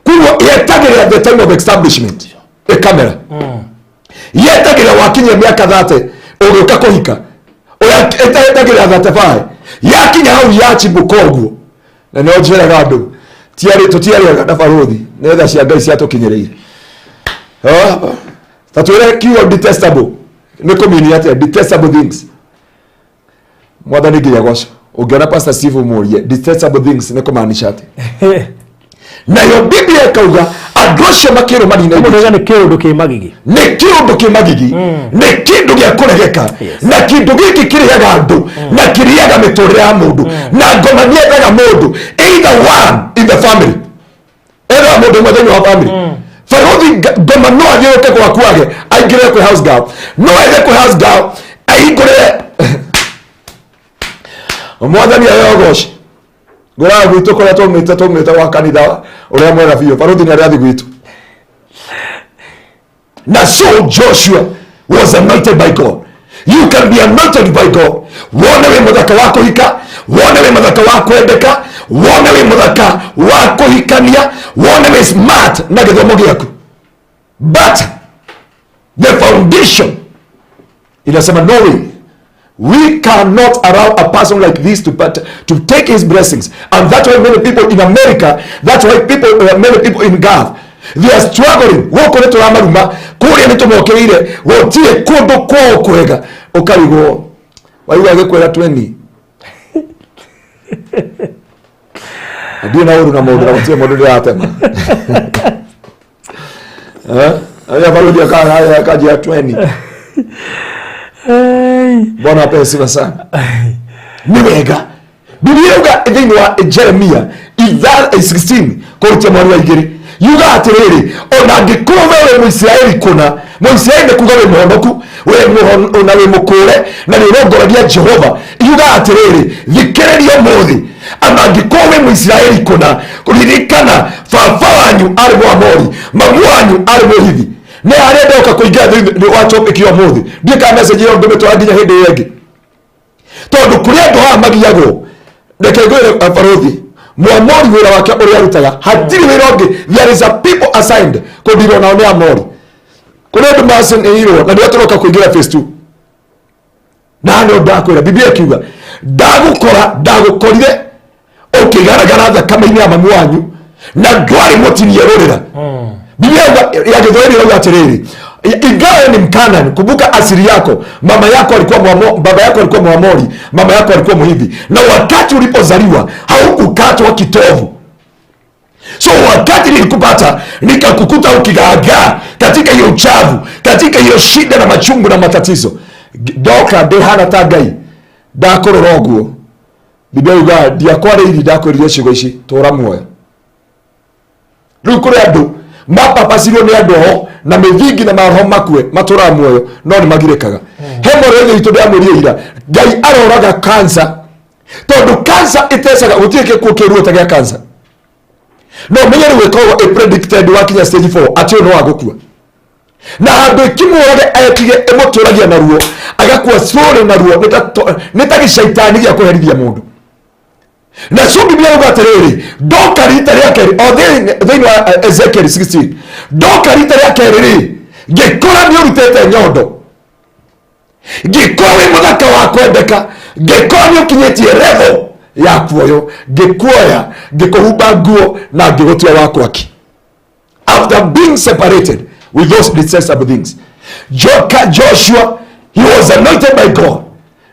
kuo yetagĩrĩra the time of establishment kamera yetagĩrĩra wakinyia mĩaka 30 ũgĩũka kũhika yetagĩrĩra 35 yakinya hau yachimbuka ũguo na no njĩraga andũ tutiarĩaga na barothi nĩ tha cia Ngai ciatũkinyĩrĩire ta twĩre kiugo detestable nĩ kũmini atĩa detestable things mwathani Ngai agocwo ũngĩona Pastor Steve mũrie detestable things nĩ kũmaanisha atĩ nayo Biblia ikauga andũ acio makĩrwo manina nĩ kĩũndũ kĩ magigi nĩ kĩndũ gĩa kũregeka na kĩndũ gĩkĩ kĩrĩaga andũ na kĩrĩaga mĩtũrĩre ya mũndũ na ngoma nĩethaga mũndũ either one in the family either mũndũ ũmwe thĩinĩ wa family barothi ngoma no athiũrũke gwaku age aingĩre kwĩ house girl no ethe kwĩ house girl ahingũrĩre mwathani ayogoci ngora gwitũ kũrĩa tũmĩte gwa kanitha ũrĩa mwega biũ barothi nĩ arĩa athi gwitũ na so Joshua was anointed by God. You can be anointed by God. Wone wĩ mũthaka wa kũhika wone wĩ mũthaka wa kwendeka wone wĩ mũthaka wa kũhikania wone wĩ smart na gĩthomo gĩaku but the foundation inasema no way We cannot allow a person like this to take his blessings. And that's why many people in America, that's why many people in God, they are struggling. Woko neto ramaruma, kuri neto mokeire, wotie kodo kwa kwega. Okarigo. Waiwa gekwera 20. Adi na uru na modura wotie modura atema. Aya barudi akaji ya 20. Bwana apesiwe sana. Ni wega. Biblia yuga thini wa Jeremia 16 korutia mwari wa igiri. Yuga atiriri ona ngikuwe we Muisraeli kuna Muisraeli kuga we muhonoku we na we mukure na ni rogoragia Jehova. Yuga atiriri thikiriria muthi ama ngikuwe we Muisraeli kuna kuririkana baba wanyu ari Mwamori mamu wanyu ari Muhivi. Ne arenda ukakuingia thini wachope kio muthi ndika message yo ndometwa nginya hindi yengi tondu kuria ndo ha magiago ndeke ngwire Farothi Mwamori wira wake uri arutaga hatiri wira ungi. There is a people assigned kudirwo nao ni Amori kuria ndo masin ehiro na ndio turoka kuingira phase 2 na ndo ndakwira Biblia kiuga ndagukorire ukigaragara thakame-ini ya mamu wanyu na ndwari mutinie rurira. Biblia ya Githwahili inaona atiriri ingawa ni Mkanani, kumbuka asili yako. Mama yako alikuwa baba yako alikuwa Mwamori, mama yako alikuwa Muhivi, na wakati ulipozaliwa haukukatwa kitovu. So wakati nilikupata nikakukuta ukigagaa katika hiyo uchavu, katika hiyo shida na machungu na matatizo. Doka de hana tagai dakororoguo. Biblia yuga diakware ili dakorire cigo ici tora muoyo. Rukure andu mapapa sirio ni andu ho na mithingi na maroho makue matura muoyo no ni magirekaga. Hemorrhoid itu ndiamurie ira Ngai aroraga cancer tondu cancer itesaga gutieke kukiruo ta gia cancer. No menyere wekogwo a predicted wakinya stage 4 atio no agukua. Na andu kimurage ayetige emuturagia na ruo agakua slowly na ruo nitagi shaitani gia kuherithia mundu. Na so Biblia yuga atiriri ndoka rita ria keri o thini wa Ezekiel 16 ndoka rita ria keri ngikora ni urutete nyondo ngikora wi muthaka wa kwendeka ngikora ni ukinyetie level ya kuoyo ngikuoya ngikuhumba nguo na ngigutua wakwaki after being separated with those detestable things. Joshua, he was anointed by God.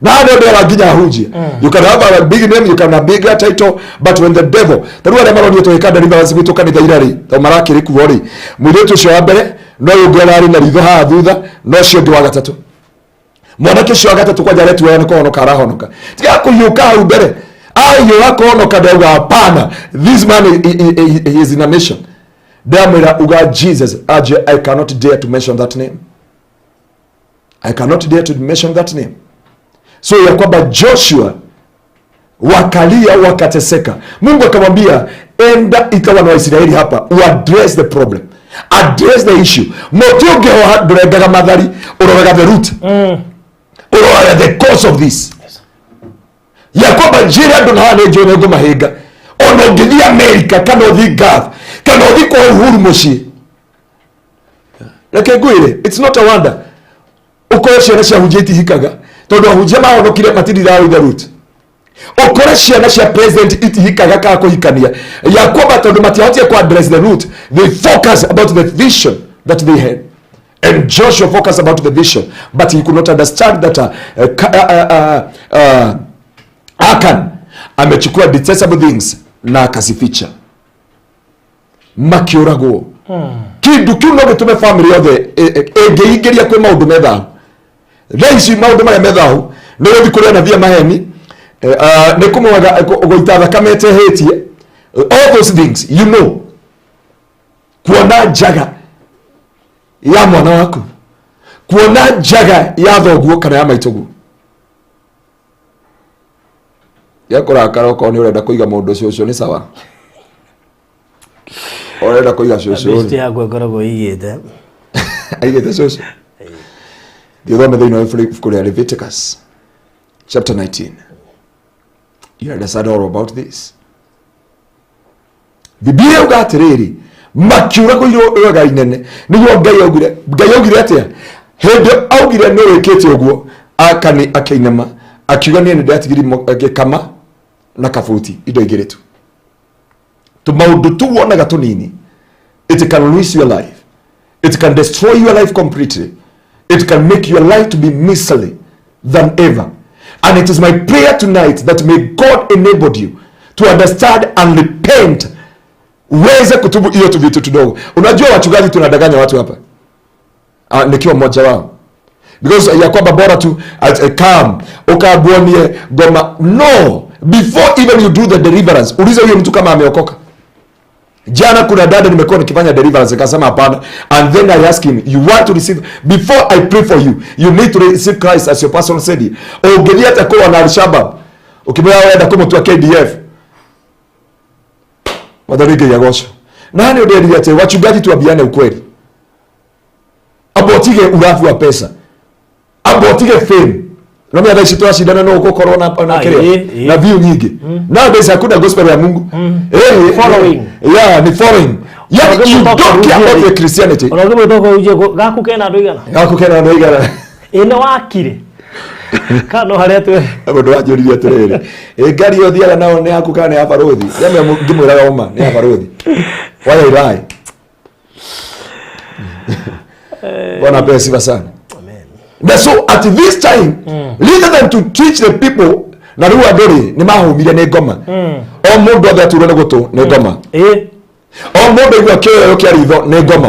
Now they are ginya huji. You can have a big name, you can have a bigger title, but when the devil, the Lord Amaroni to Hekada Rivers with Tokani Dairari, the Maraki Rikuori, Muleto Shabere, no Ugalari na Rivaha Duda, no Shoduagatatu. Monaki Shogata kwa Jaretu Honoka Karahonoka. Tiaku Yuka Ubere. Yurako Honoka Deva Pana. This man is in a mission. Damira Uga Jesus. I cannot dare to mention that name. I cannot dare to mention that name. So ya kwamba Joshua wakalia wakateseka. Mungu akamwambia enda ikawa na Waisraeli hapa address the problem. Address the issue. Motionge ho duregaga madhari uroraga the root. Uroraga the cause of this. Ya kwamba njira ndo hane jone go mahiga. Ono ngithi America kana uthi Gath kana uthi kwa uhuru muci. Reke ngwire, it's not a wonder. Uko ciana cia hujeti hikaga. Tondu ahunjia mahonokire matirira with the root. Okore ciana cia president itihikaga ka kuhikania ya kwamba tondu matihotie ku address the root, they focus about the vision that they had. And Joshua focused about the vision, but he could not understand that Akan amechukua detestable things na akasificha makiurago. Kindu kiu no gitume family yothe engeigeria kwe maundu metha raisi maundu maya methahu no guthi kuria na thia maheni ne kumwaga goita thakame tehetie all those things, you know, kuona njaga ya mwana waku, kuona njaga ya thoguo kana ya maitoguo yakorakara uko ni urenda kuiga mundu ucio ni sawa urenda kuiga cucu besti yako ngoragwo igite aigite cucu the other thing of Leviticus chapter 19. You understand all about this. Biblia ugatiriri makiura ko iro ga inene niyo Ngai augire atia hende augire no wekete uguo akani akainama akiuga ni ndatigiri kama na kafuti indo igiretu tumaudu tu wonaga tunini. It can ruin your life, it can destroy your life completely, it can make your life to be miserly than ever. And it is my prayer tonight that may God enable you to understand and repent. Uweze kutubu hiyo tu vitu tudogo. Unajua wachungaji tunadanganya watu hapa. Nikiwa mmoja wao. Because ya kwamba bora tu come ukabuonie goma. No, before even you do the deliverance, uliza huyo mtu kama ameokoka. Jana kuna dada nimekuwa nikifanya deliverance akasema hapana, and then I ask him, you want to receive, before I pray for you, you need to receive Christ as your personal savior. Ugelia atakuwa na Al-Shabaab ukimwona waenda kama mtu wa KDF madharige ya gosho. Nani ndio ate wachungaji tuambiane ukweli. Abotige urafi wa pesa, abotige fame. Nami hata shitoa shida na uko corona hapa na kile na view nyingi. Na basi hakuna gospel ya Mungu. Following. Yeah, ni following. Yeah, you don't care about the Christianity. Unazima kutoka uje gakukena ndoigana. Gakukena ndoigana. Ino wakire. Kano haria tu. Abo wajuriria turere. Ngari yo thiaga nao ni hakukana ya barothi. Yame ngimwira oma ni ya barothi. Why lie? Bwana pesa sana. But so at this time, rather than to teach the people na ruwa dori ni mahumire ne goma. O mundu othe aturone gutu ne goma. O mundu igwa kyo kya ritho ne goma.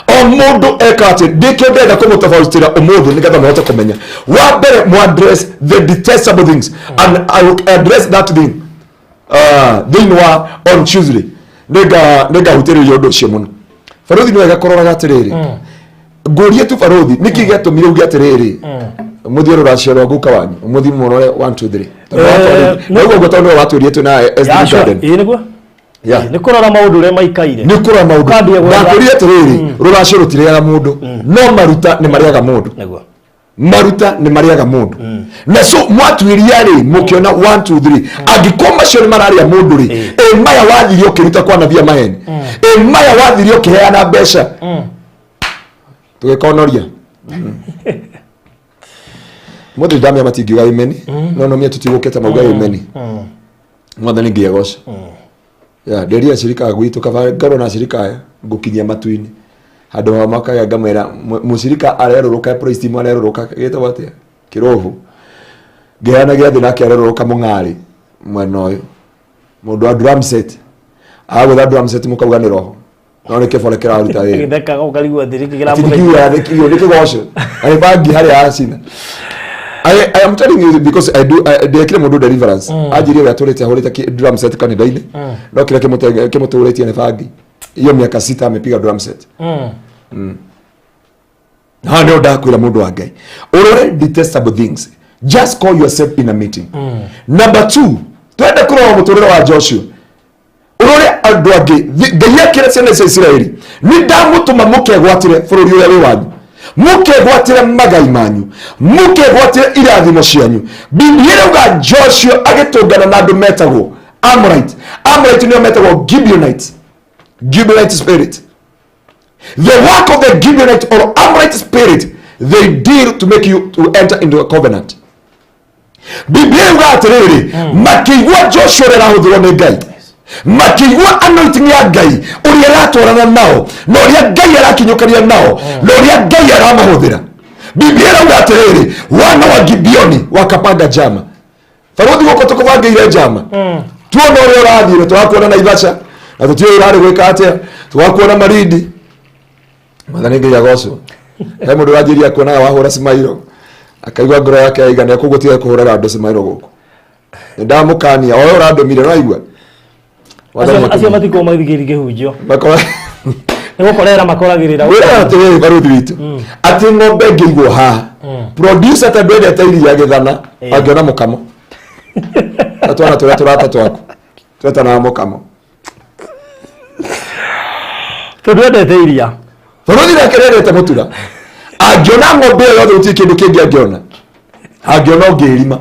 O mundu ekate dikendeda kumutafaustira umudu nigatha mwote kumenya. Wa bere mo address the detestable things, and I will address that thing on Tuesday. Nega hutiri yodo shemuno. Faruthi ni wega korora gatiriri. Ngorie tu Faruthi niki gatumire ugi atiriri. Muthiero racero guka wanyu. Muthi munore 1 2 3. Niguo gotono watu rietu na SD Garden. Niguo. Yeah. Nikurora maundu re maikaire. Nikurora maundu. Ndakurie atiriri ruracero tiriaga mundu. No maruta ni mariaga mundu. Niguo. Maruta ni mariaga mundu. Na so mwatuiria ri mukiona 1 2 3 agikoma cio mararia mundu ri maya wathirio kiruta kwa nabia maheni maya wathirio kiheana mbeca tugekonoria mothe ndamya matingiuga imeni no mie tutiguketa mauga imeni mwathani ngiegosha ya nderia shirika gwitu kaba ngaro na shirika aya ngukinyia matuini handu wa makaga ngamera mushirika areroroka praise team areroroka geta watia kirovu geana giathi nake areroroka mung'ari mwena uyu mundu wa drum set agutha drum set mukauga ni roho no ni kibole kiraruta ri githeka ukarigwa thiriki kira muthikio ni kigosho ari bangi hari asina I am telling you because I kile mundu deliverance ajiri ya torete ahorete drum set kanitha-ini no kile kimuturetie ne bangi iyo miaka 6 amepiga drum set ha ndio ndakwira mundu wa Ngai urore detestable things. Just call yourself in a meeting. Number 2, twende kurora muturire wa Joshua. Urore andu angi Ngai akira ciana cia Israeli ni ndamutuma mukegwatire bururi uria wi wanyu, mukegwatire magai manyu, mukegwatire irathimo cianyu. Biblia irauga Joshua agitungana na andu metagwo Amorite ni metagwo Gibeonite spirit. The work of the Gibeonite or Amorite spirit, they deal to make you to enter into a covenant. Biblia ngatiriri makigwa Joshua rerahuthirwo ni Ngai, makigwa anointing ya Ngai uria ratwarana nao no uria Ngai arakinyukaria nao no uria Ngai aramahũthĩra. Biblia ngatiriri wana wa Gibeoni wakapanga jama. Faruthi goko tukubangeire jama tuona uria urathire twakuona na Ivasha na tutio irari gwika atia twakuona Marindi mwathani Ngai agocwo. He mundu wajiria kuona wahura Simairo akaigwa ngoro yake aigana kugutia kuhurira andu Simairo guku ndamukania oyo randomire raigwa acio matiko mathigirige hunjio makora nego korera makoragirira wira ati Baruthi witu ati ng'ombe ngĩigwo ha producer ta ndwende tairi ya githana angiona mukamo atwana turata twaku tweta na mukamo tudwende tairia Baruthi ndakererete mutura angiona ng'ombe yothe uti kindu kingi angiona ngirima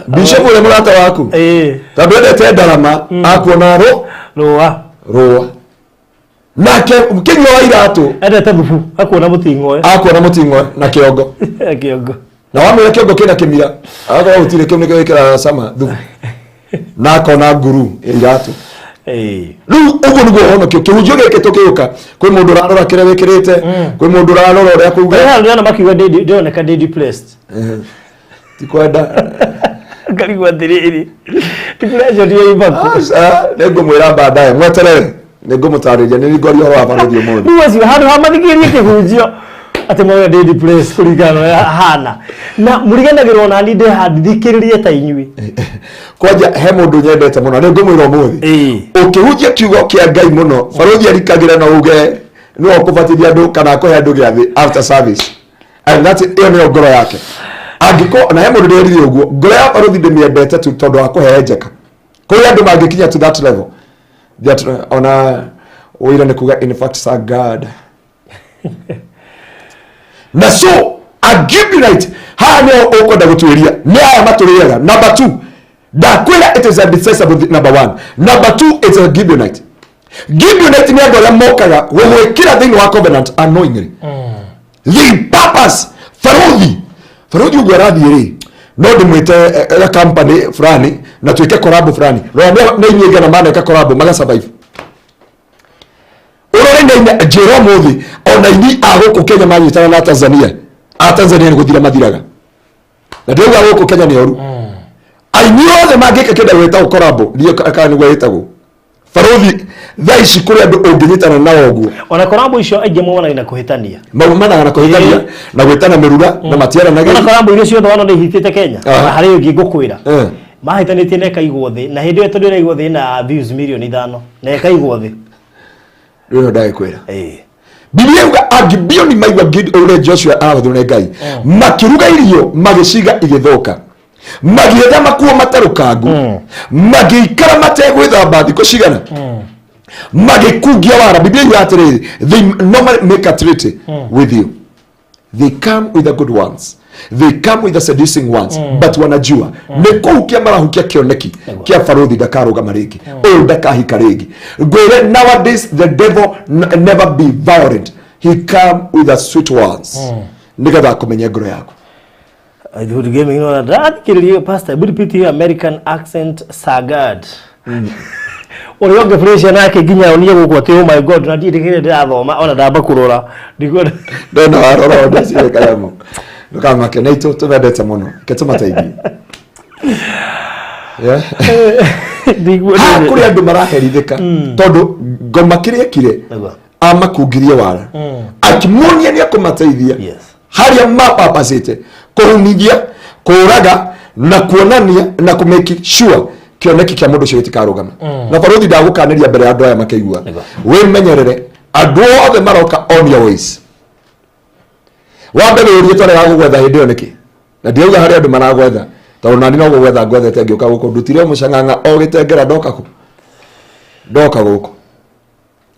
Bishop ule murata waku tabende te ndarama akuona roa nake mkinywa wa iratu ende tabufu akuona muting'oe na kiongo kiongo na wamwe kiongo kina kimira aga utire kimwe kira sama thufu na akona nguru iratu riu uguo niguo honokio kihunjio gike tukiuka kwi mundu rarora kire wikirite kwi mundu rarora uria kuuga ndio makiuga ndioneka depressed tikwenda ngarigwa ndiriri depressed ndio ibaku nego mwira baadaye mweterere nego mutariria ni ngori horo abaruthio mundu uwezi handu hamathikirie kihunjio ati mwe depressed kurigana hana na muriganagirwo na ndi handithikiririe ta inyui kwaja he mundu nyendete muno nego mwira umuthi ukihunjia kiugo kia Ngai muno baruthi arikagira na uge no kubatithia andu kana kuhe andu giathi after service and that's it yo ngoro yake agiko na he mundu nderire uguo ngoro ya baruthi ndimiendete tu tondu wa kuhenjeka kuri andu magikinya to that level that ona wira ni kuga in fact sa God na so a give right hano ukoda gutwiria ni aya Maturiaga. Number 2, dakwira it is a decisive number 1. Number 2, it's a Gibeonite. Gibeonite ni andu aria mokaga gwikira thiini wa covenant unknowingly. The purpose faruthi uguo arathie ri no ndimwite company fulani na twike collab fulani no na inyinga na maana ka collab maga survive urore njira muthi ona ini aguku Kenya manyitana na Tanzania ni guthira mathiraga na ndio aguku Kenya ni oru aini othe mangika kenda gwita collab ndio kana gwitagwo faruthi thaici kuri andu unginyitana na oguo ona collab icio aingi mwana ina kuhitania maumana na kuhitania na gwitana mirura na matiara na ona collab icio ciothe wana ihitite Kenya na hari ungi ngukwira mahitanitie na kaigwo thi na hindi eto ndira igwo thi na views milioni 5 na kaigwo thi rino dai kwira Biblia yuga agibioni maigwa gid ule Joshua awathune Ngai makiruga irio magiciga igithoka magietha makuo matarukangu magikara mategwithamba thiko cigana magikugia wara. Biblia yuga atiriri they normally make a treaty with you. They come with the good ones, they come with the seducing ones, but wanajua nikuhukia marahukia kioneki kia faruthi dakaruga mariki dakahika rigi gwire. Nowadays the devil never be violent, he come with the sweet ones nigetha kumenya ngoro yaku. I do the gaming on that kiriyo pastor but repeat American accent sagad uri onge pressure nake ginya oniye gukwa te oh my god na ndikire ndathoma ona ndamba kurora ndiko ndona warora ndasi kayamo ndukama keneito tubendete muno ketumateithie kuri andu maraherithika tondu ngoma kiria kire amakungirie wara akimunia ni akumateithia haria mapapacite kurumithia kuraga na kuonania na kumeki sure kioneki kia mundu cio gitikarugama na faruthi ndagukaniria mbere ya andu aya makeigua we menyerere andu othe maroka on your ways wambe urie tware gagugwetha hindi oneki na ndiuga hari andu maragwetha tondu nani no gugwetha ngwethete ngiuka guku ndutire mucanganga o gitengera ndoka guku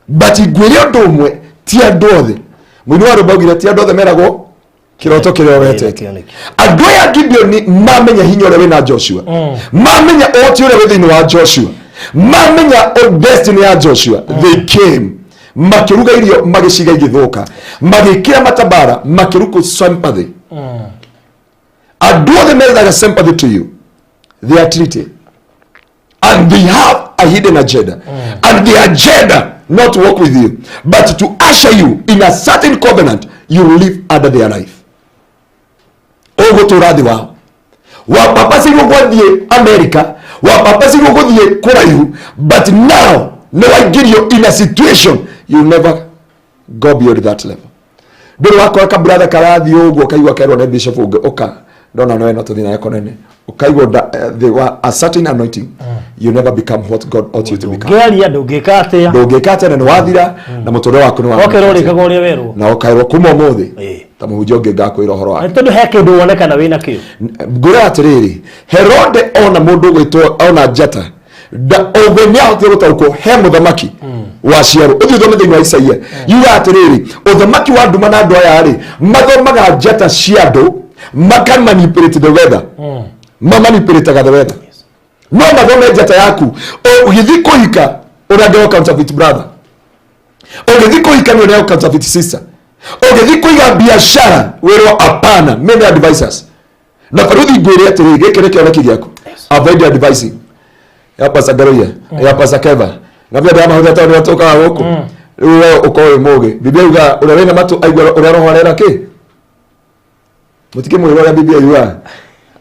but ngwire undu umwe ti andu othe mwini wa rubagire ti andu othe meragwo kiroto kiria wetete andu aya Gibeoni mamenya hinya uria wina Joshua mamenya oti uria withini wa Joshua mamenya destiny ya Joshua they came makiruga irio magiciga igithuka magikira matabara makiruku sympathy andu othe methaga sympathy to you, they are treated and they have a hidden agenda and the agenda not to work with you but to usher you in a certain covenant you live under their life. Ogo turathi wao wapapasi gwathie America wapapasi gwathie kuraihu but now no I get you in a situation you never go beyond that level. Ndio wako ka brother karathi ogo kaigwa kairwo na bishop oka ndona no eno tuthina yako nene ukaigwa they were a certain anointing you never become what God ought you to become. Geria ndungikate na wathira na mutore waku ni wa okerori kagoria weru na okairwo kuma muthi ta muhunjia ungi ngakwira horo wa tondu he kindu wonekana wina kio ngura atiriri Herode ona mundu gwitwo ona Jata da ovenia hote gutauko he muthamaki wa ciaro uthi thome thiini wa Isaia yuga atiriri uthamaki wa nduma na andu aya ri mathomaga Jata cia andu manipulate the weather manipulate the weather no mathome Jata yaku ugithi kuhika unadeo counterfeit brother Ungethiko ikanyo leo counterfeit sister. Ungethiko iga biashara wero apana many advisors. Na parudi gwere atiri gekere kiona kiriako. Avoid advising. Ya pasa Ngaruiya, ya pasa Keva. Na vile dama hudata ni watoka huko. Uwe ukoe moge. Biblia yuga unawena matu aigwa unarohorera ki? Mutike mwiro ya Biblia yuga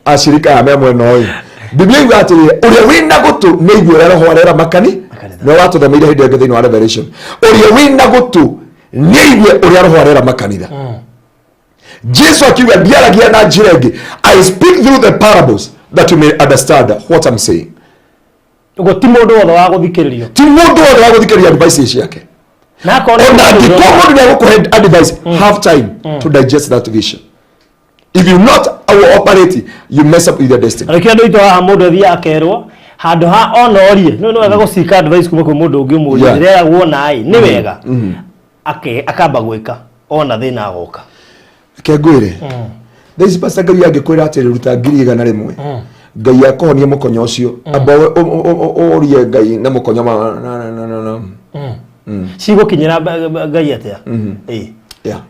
ashirika amemwe noyi. Biblia yuga atiri ule wina gutu neigwa unarohorera makani. No watu da meire hidi thini wa Revelation. Ule wina gutu neigwa unarohorera makanitha. Jesus akiwa biaragia na jirege. I speak through the parables that you may understand what I'm saying. Ugo timodo wa guthikiririo. Timodo wa guthikiriria advice yake. Na kone ndikomo ndio gukuhe advice have time to digest that vision. If you not operate, you mess up with your destiny. Rekio ndo ito mundu thia akerwo handu ha onorie no wega gucika advice kuma kwa mundu ungi umuria rira wona ai ni wega akamba gwika ona thina agoka kengwire these pastor Ngaruiya angikwira atiri ruta ngiri 100 Ngai akohonie mukonyo ucio amba orie Ngai na mukonyo na sigo kinyira Ngai atia yeah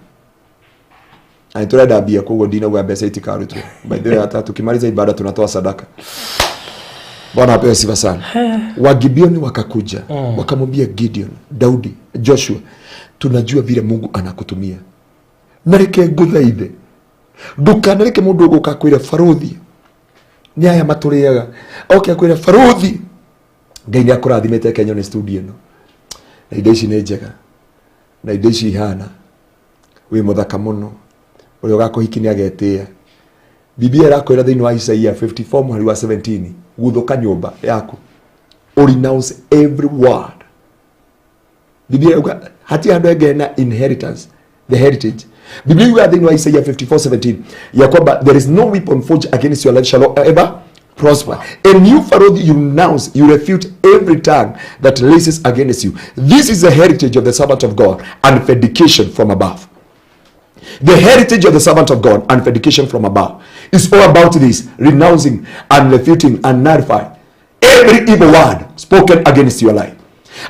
aiturenda bia koguo ndina gwa mbeca itikarutwo by the way hata tukimaliza ibada tunatoa sadaka. Bwana apewe sifa sana. Wagibioni wakakuja wakamwambia Gideon, Daudi, Joshua, tunajua vile Mungu anakutumia. Nareke nguthaithe ndukanareke mundu uguka kwira faruthi nyaya Maturiaga okay kwira faruthi Ngai ni akurathimete Kenya ni studio no na indo ici ni njega na indo ici ihana wi muthaka muno uri ugakuhiki ni agetia. Biblia irakwira thini wa Isaia 54 muhari wa 17 guthuka nyumba yaku renounce every word. Biblia hati ando egena inheritance the heritage. Biblia yuga thini wa Isaia 54:17 ya kwamba there is no weapon forged against your life shall ever prosper. And you Pharaoh, you renounce, you refute every tongue that raises against you. This is the heritage of the servant of God and vindication from above. The heritage of the servant of God and vindication from above is all about this, renouncing and refuting and nullifying every evil word spoken against your life.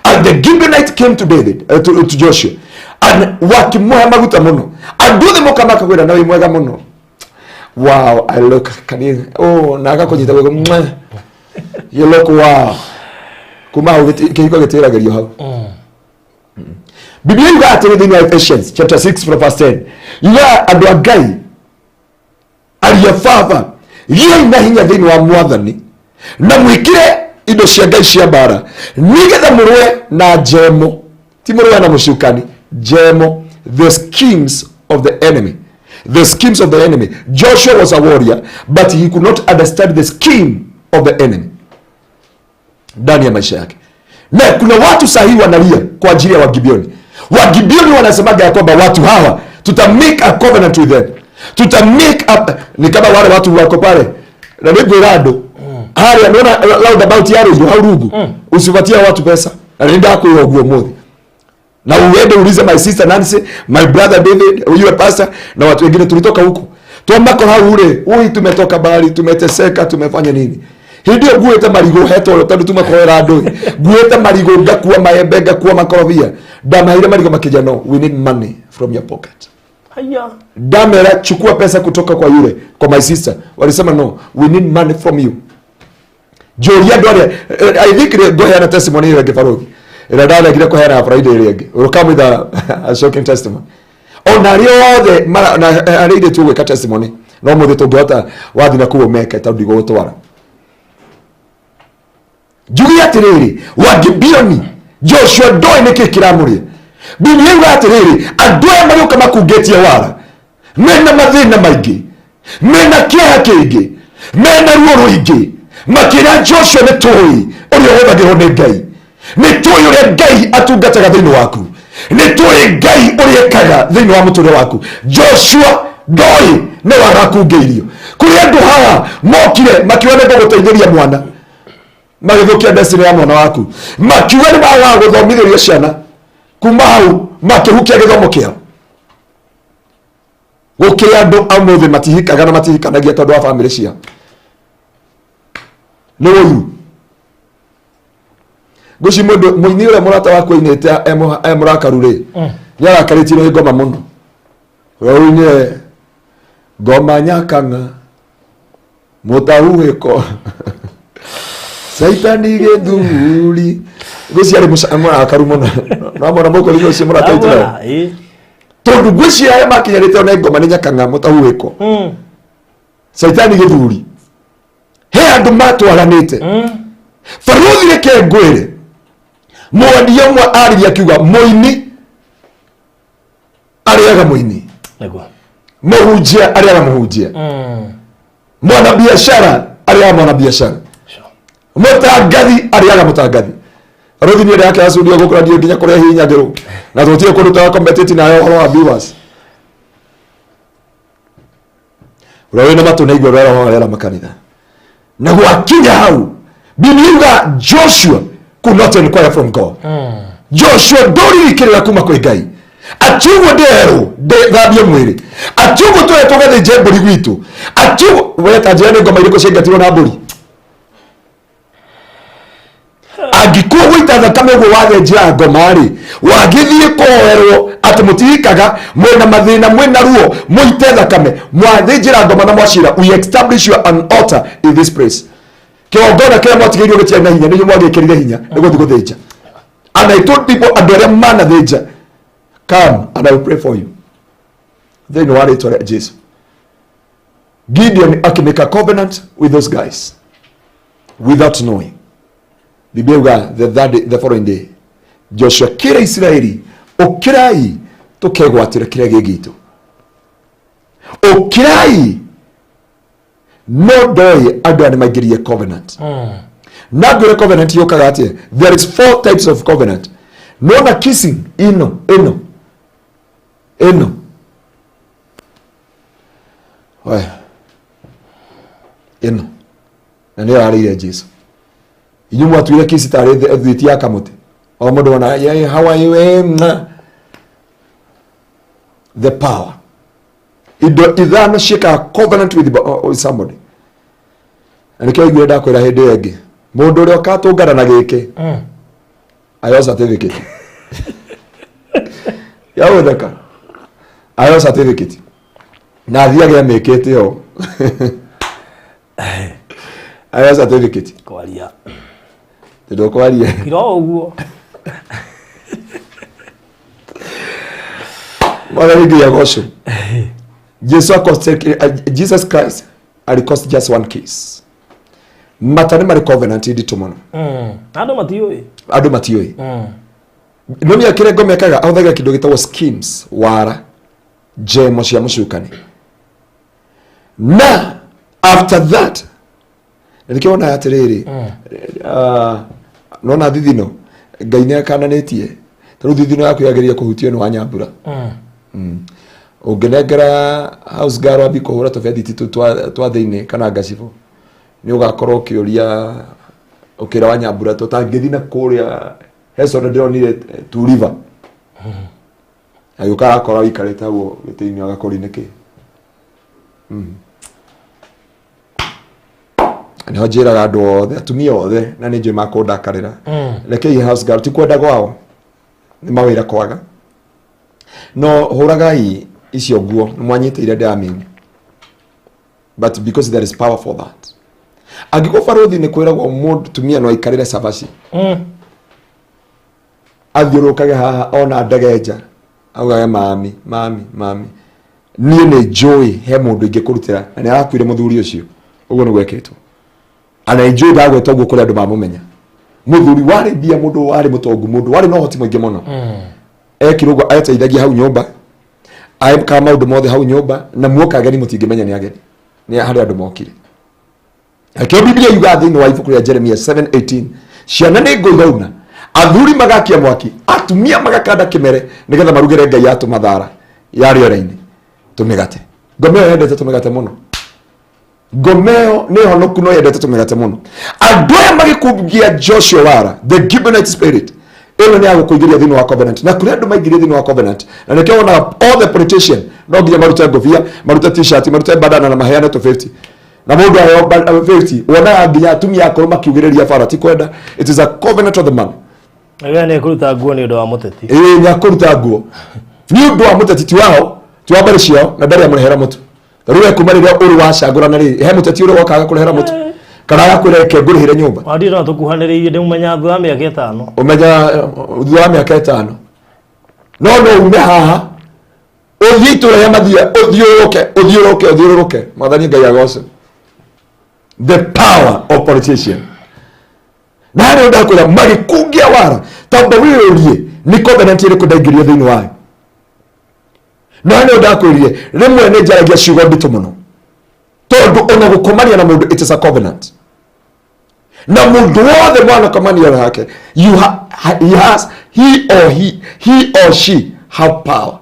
And the Gibeonite came to David, to Joshua, and wakimuha maguta muno anduthi mukamaka kwira nawe mwega muno. Wow, I look kani naga kunyita wego you look wow kuma kiko getera gerio hau. Biblia yuga atiri thini wa Ephesians chapter 6 from verse 10 yuga andu a Ngai aria baba yeye na hinya thini wa mwathani na mwikire indo cia Ngai cia bara nigetha murwe na jemo ti murwe na mushukani jemo the schemes of the enemy. The schemes of the enemy. Joshua was a warrior, but he could not understand the scheme of the enemy ndani ya maisha yake. Na kuna watu sahihi wanalia kwa ajili ya Wagibioni. Wagibioni wanasemaga ya kwamba watu hawa tuta make a covenant with them, tuta make up. Ni kama wale watu wako pale na ndio rado ARIA naona loud about ARIA haurugu usipatia watu pesa na nenda kuyoguo modi na uende ulize my sister Nancy, my brother David, yule pastor na watu wengine tulitoka huko. Tuambako haure, ui tumetoka bali, tumeteseka, tumefanya nini? Hidio gueta marigo heto, tadu tumakoera adoi. Gueta marigo gakuwa maembe, gakuwa makorobia. Dama hile marigo makija no, we need money from your pocket. Haya. Damera chukua pesa kutoka kwa yule, kwa my sister. Walisema no, we need money from you. Joria dole, I think go ahead and testimony ya Gefarogi. Ila dada kile kwa hera Friday ile. Will come with a shocking testimony. Ona riothe na arinde tu weka testimony. No muthe tungihota wathi na kuo meka tandi gutwara. Jugi atiriri Wagibioni Joshua ndoi niki kiramuria. Biblia yuga atiriri andu aya marioka makungetia wara. Mena mathina maingi. Mena kieha kingi. Mena ruo ruingi. Makira Joshua ni tui uria wothagirwo ni Ngai. Ni tui uria Ngai atungataga thiini waku. Ni tui Ngai uria kaga thiini wa muture waku. Joshua ndoi ne wagakungeirio. Kuri andu hawa mokire makiwa ne guteithĩria mwana. Magithukia destiny ya mwana waku. Makiwa ne baga guthomithiria ciana. Kuma hau makihukia githomo kiao. Gukiri andu amothe matihikaga na matihikanagia tondu wa family cia. Ni uyu. guci mundu muini ule murata wako inete emurakaru ri yara karitiro ngoma muno weunye ngoma nyakanga mutahuhiko saitani githuri guci ari murakaru muno no mona moko ligo ci murata itira tondu guci aya makinyarite ona ngoma nyakanga mutahuhiko saitani githuri he andu matwaranite Faruthi reke ngwire mwandia mwa ARIA kiuga muini ariaga muini nego muhunjia ariaga muhunjia mwana biashara ariaga mwana biashara mutangathi ariaga mutangathi Faruthi ni yake asudio gukura ndio nginya kure hinya ngiru na tutire kuruta competitive nayo horo wa viewers urawe na matu naigwa rara makanitha na gwakinya hau Biniuga Joshua could not inquire from God. Joshua dori ikirira kuma kwa Ngai. Atugo dero de thabia mwiri. Atugo to etogeze jemburi gwitu. Atugo weta jene ngoma iriko cengatiro na mburi. Agikuo gwita thakame gwo wathenjia ngoma ri. Wagithie koerwo ati mutirikaga mwena mathina mwena ruo muite thakame. Mwathenjira ngoma na mwashira. We establish you an altar in this place. Kiongona kile mwatigirio gitia na hinya ni mwagikirire hinya niguo thiguthinja. And I told people adore man athinja, come and I will pray for you. Then what it was Jesus. Gideon make a covenant with those guys without knowing. Biblia the following day Joshua kira Israeli okirai tukegwatira kire gigitu. Okirai no doi adwa ni magirie covenant. Nagure covenant yokaga ati there is 4 types of covenant. No na kissing eno eno na ni arire Jesus inyumu atuire kisi tare thiti ya kamuti o mundu wana how are you the power idha shika covenant with somebody and kyo igwe da kwira hede ege mundu ri okatungana na gike ayo certificate ya wetheka ayo certificate na thia ge mekete yo ayo certificate kwaria ndo kwaria kiro uguo mwana ngi ya gosho Jesus Christ cost just one case. Matane mari covenant idi mono. Ado matiyoi. No mi akire ngome kaga authaga kindu gitagwo schemes wara jemo cia mucukani. Na after that nikiona atiriri nona thithino Ngai ni akananitie taru thithino yaku yageria kuhutio ni wanyambura ungenengera house girl abiko hura tofedi titu twa thiini kana gacibo ni ugakorwo ukiuria ukira wanyambura tutangithi na kuria heso ndonire tu river ayuka akora ikareta wo gitiini agakori niki ani hojira andu othe atumia othe na ni nje makondakarira rekei house girl ti kwenda gwao ni mawira kwaga no huragai icio guo mwanyite ire damini but because there is power for that agiko Faruthi ni kwiragwo mundu tumia no ikarire sabaci athiurukage haha ona ndageja augaga mami nie ni joy he mundu ingikurutira na ni arakwire muthuri ucio uguo ni gweketwo ana enjoy dagwetwo guo kuri andu mamumenya muthuri wari bia mundu wari mutongu mundu wari no hoti mwingi muno ekirugwo ayateithagia hau nyumba kama maundu mothe hau nyumba na muoka ageni mutingimenya ni ageni ni hari andu mokire akio Biblia yuga thini wa ibuku ria Jeremia 7:18 ciana ni ngoigauna athuri magakia mwaki atumia magakanda kimere nigetha marugire Ngai atu mathara yari oraini tumigate ngomeo yendete tumigate muno ngomeo ni honoku no yendete tumigate muno andoya magikumbia Joshua wara the Gibeonite spirit eno ni agukuigiria thini wa covenant na kuri andu maigiria thini wa covenant na nikiona all the politician no nginya maruta ngofia maruta t-shirt maruta bandana na maheane to 50 na mundu ayo 50 wona nginya atumia akoro makiugiriria farati kwenda it is a covenant of the man Wewe ni kuruta nguo ni ndo wa muteti. Ni akuruta nguo. Ni ndo wa muteti ti wao, ti wa bari ciao na ndari amurehera mutu. Riwe kumarira uri wacagura na ri he muteti uri wakaga kurehera mutu. Kana yakureke ngurihire nyumba. Wadi no tukuhaniririe ndi mumenya thwa miaka 5. Umenya thwa miaka 5. No ume haha. Uthitura ya mathia uthiuruke. Mwathani Ngai agose. The power of politician. Nani ndakwira magikugia wara tamba wiurie ni covenant iri kudaingiria thiini wayo. Nani ndakwirie rimwe ni njaragia ciugo nditu muno tondu ona gukomania na mundu it is a covenant. Na mundu wothe mwana komania yake he or she have power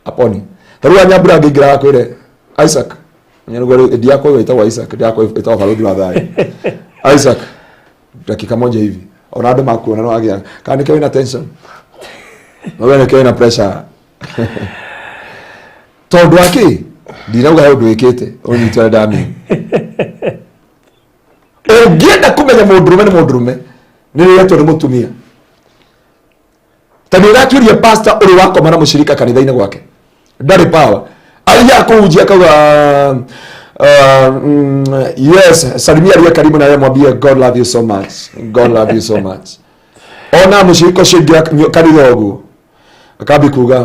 upon him. Tarua nyambura ngingira akwire Isaac nyerugo ndiako wetagwa Isaac ndiako wetagwa Faruthi wa Thai. Isaac dakika moja hivi ona andu makuona no agia kana nikiwa na tension wewe nikiwa na pressure tondu aki ndinauga he undu wikite unyitwa ndami ungienda kumenya mundurume ni mundurume ni retwo ni mutumia tani raturie pastor uri wako mana mushirika kanitha-ini gwake ndari power ARIA kuujia kauga yes, salimia ARIA karibu na yeye mwambie God love you so much. God love you so much. Ona mushiriko shingia kanitha ogu. Akabi kuga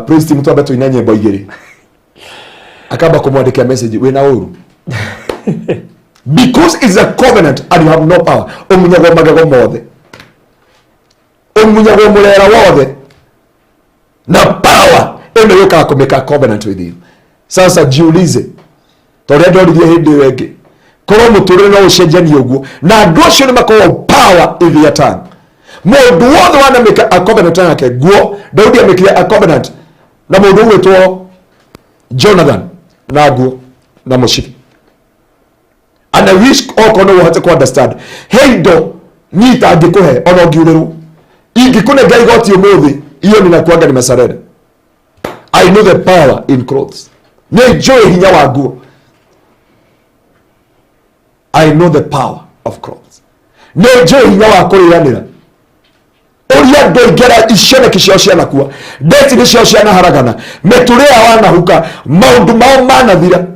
priest mtu abeto inanye boigeri. Akaba kumwandikia message we na uru. Because it's a covenant and you have no power. Omunyago magago mothe. Omunyago mulera wothe. Na power eno yoka kumeka covenant with you. Sasa jiulize toria ndorithie hindi wengi korwo muturire no ucenjanie uguo na andu acio ni makorwo power in their tongue. Mundu wothe wana meka a covenant yake guo Daudi amekire a covenant na mundu wetwo Jonathan na guo na mushipi. And I wish okono wote ku understand heindo nyita ngikuhe ono ngiureru ingikune ngai goti umuthi iyo ninakuaga nimesarenda. I know the power in clothes. Nejoy hinya wa nguo. I know the power of clothes. Nejoy hinya wa kurianira. Uria ndoigera icione kicio cia nakua. Deti ni cio cia naharagana. Meturia wana huka maundu mao manathira.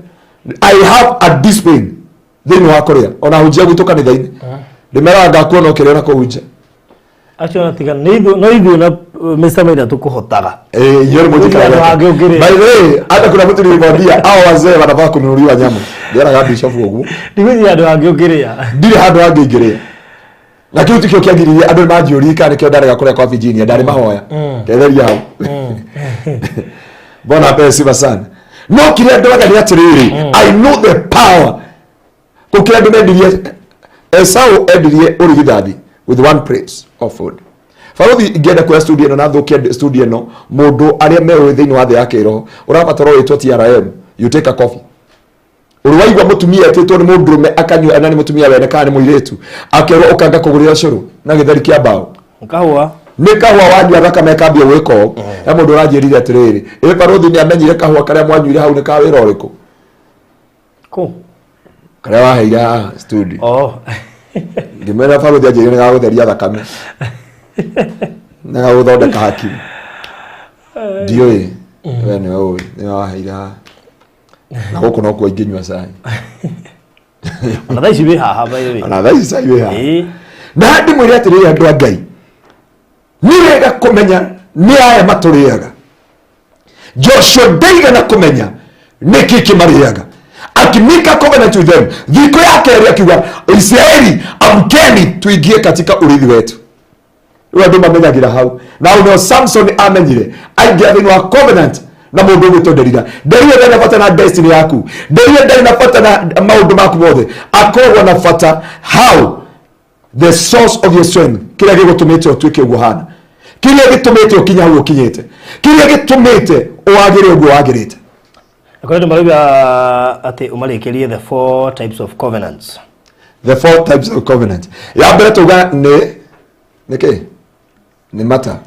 I have a discipline. Thini wa kuria. Ona hujia gutuka ni thaini. Ndimera ngakuona ukiriona kuhunja. Acho natiga no ithu na Mr. Maida tukuhotaga. Yoro mujikara. By the way, hata kuna mtu nilimwambia hao wazee wanafaa kununuliwa nyama. Ndera gabi shofu ogu. Ndiwe andu angiogiria. Ndire handu angigiria. Na kitu kio kiagiririe andu majiuri kana kio ndarega kuria kwa Virginia ndari mahoya. Ketheria hau. Bona pesa sana. No kile ndoga ni atiriri. I know the power. Kukira ndimendirie Esau endirie urigithathi with one praise of food. Faruthi ingenda kwa studio no nathukia studio no mundu aria mewe thiini wa thi yake roho urabatara witwo TRM you take a coffee. Uruwaigwa mutumia etitwo ni mundurume akanywa nani mutumia wene kana ni muiretu akerwo ukanga kugurira curu na githeri kia bao kahwa ni kahwa wanywa thakame kambia gwiko ya mundu urajirire atiriri Faruthi ni amenyire kahwa karia mwanyuire hau ni ka wira uriku ku karia waheira studio ngimera Faruthi ajirire ni ga gutheria thakame na guthondeka haki ndioi we ni wewe ni waheira na guko no kwa inginywa cai na thaici we haha bayo na thaici cai we haha na ndi mwire atiri andu a Ngai ni wega kumenya ni aya maturiaga Joshua ndaiga na kumenya niki kimariaga akimika covenant with them thiko yake akiuga Israeli amkeni tuingie katika urithi wetu. Wewe ndio mamenyagira hau na uno Samson amenyire aingia thini wa covenant na mundu witwo Delila. Delila ndari nafata na destiny yaku. Delila ndari nafata na maundu maku mothe. Akorwo nafata how the source of your strength kile gigutumite utwike guhana. Kile gitumite ukinya hu ukinyite. Kile gitumite uagire ugu wagirite. Akorwo maruga ati umalekerie the 4 types of covenants. The 4 types of covenant. Ya mbere tuga niki ni mata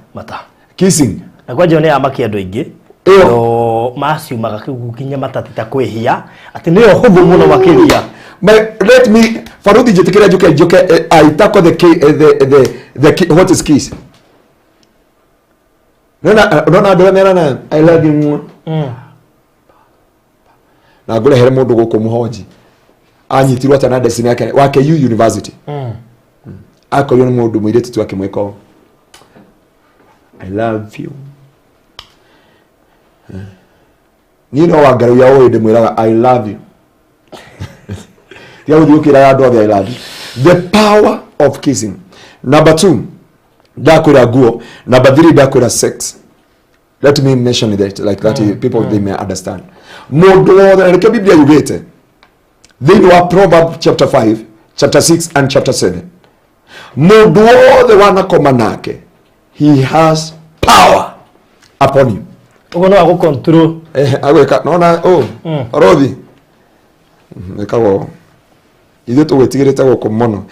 kissing na kwa jone amaki andu ingi no maciumaga kinya matatita kwihia ati niyo huthu muno makiria. Let me Faruthi jitikira joke aitako the what is kiss. Nona ndo mera I love you. Na ngure here mundu guku muhoji anyitirwa tana destiny yake wake university akoryo ni mundu mwirete tu akimweko I love you. Nino wa Ngaruiya oyo ndimwiraga I love you. Ya udiukira andu othe I love you. The power of kissing. Number 2, ndakwira guo. Number 3, ndakwira sex. Let me mention it like that people they may understand. Mundu wothe reke Biblia yugite. Then wa Proverbs chapter 5, chapter 6 and chapter 7. Mundu wothe wanakoma nake, he has power upon you. Ugo no ago control. Agweka nona Rothi. Nikago ithe tugwetigirite guku muno.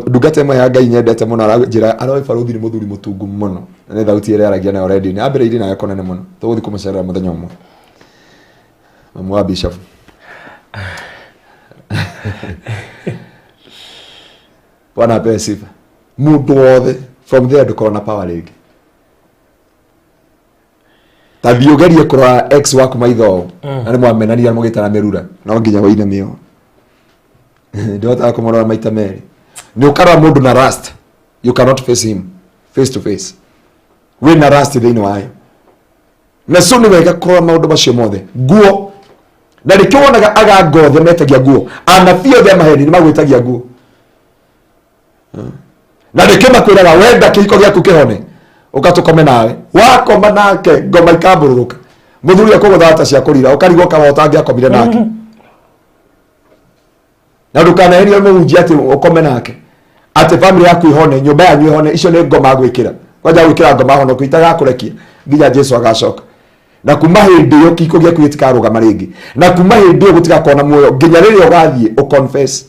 Ndungate ma ya Ngai nyendete muno arajira aroe Faruthi ni muthuri mutungu muno. Ne thauti ire aragia na already ni ambire na yakona ne muno. Tuguthi kumucerera muthenya umwe. Mamu wa Bishop. Bwana pesifa. Mundu wothe from there ndukona power league. Tathiogerie kurwa ex waku maitho na ni mwamenania mugitana merura no nginya waine mio. Ndota akomora maita meri. Ni ukara mundu na rust. You cannot face him face to face. We na rust thini wayo. Na sunu wega kurwa maundu macio mothe. Guo na rikiwonaga agagothe metagia guo. Anafio the maheni ni magwitagia guo. Na rikima kwiraga wenda kiko gyaku kihone. Ukatukome nawe wakoma nake ngoma ikambururuka muthuri akugutha ata cia kurira ukarigo kawa utangia komire nake na ndukana heri muhunjia ati ukome nake ati family yaku ihone nyumba yanyu ihone icio ni ngoma gwikira kwaja gwikira ngoma hono kuitaga kurekia nginya Jesu agacoka na kuma hindi yo kiko gyaku gitikaruga maringi na kuma hindi yo gutika kona muoyo nginya riria ugathie uconfess.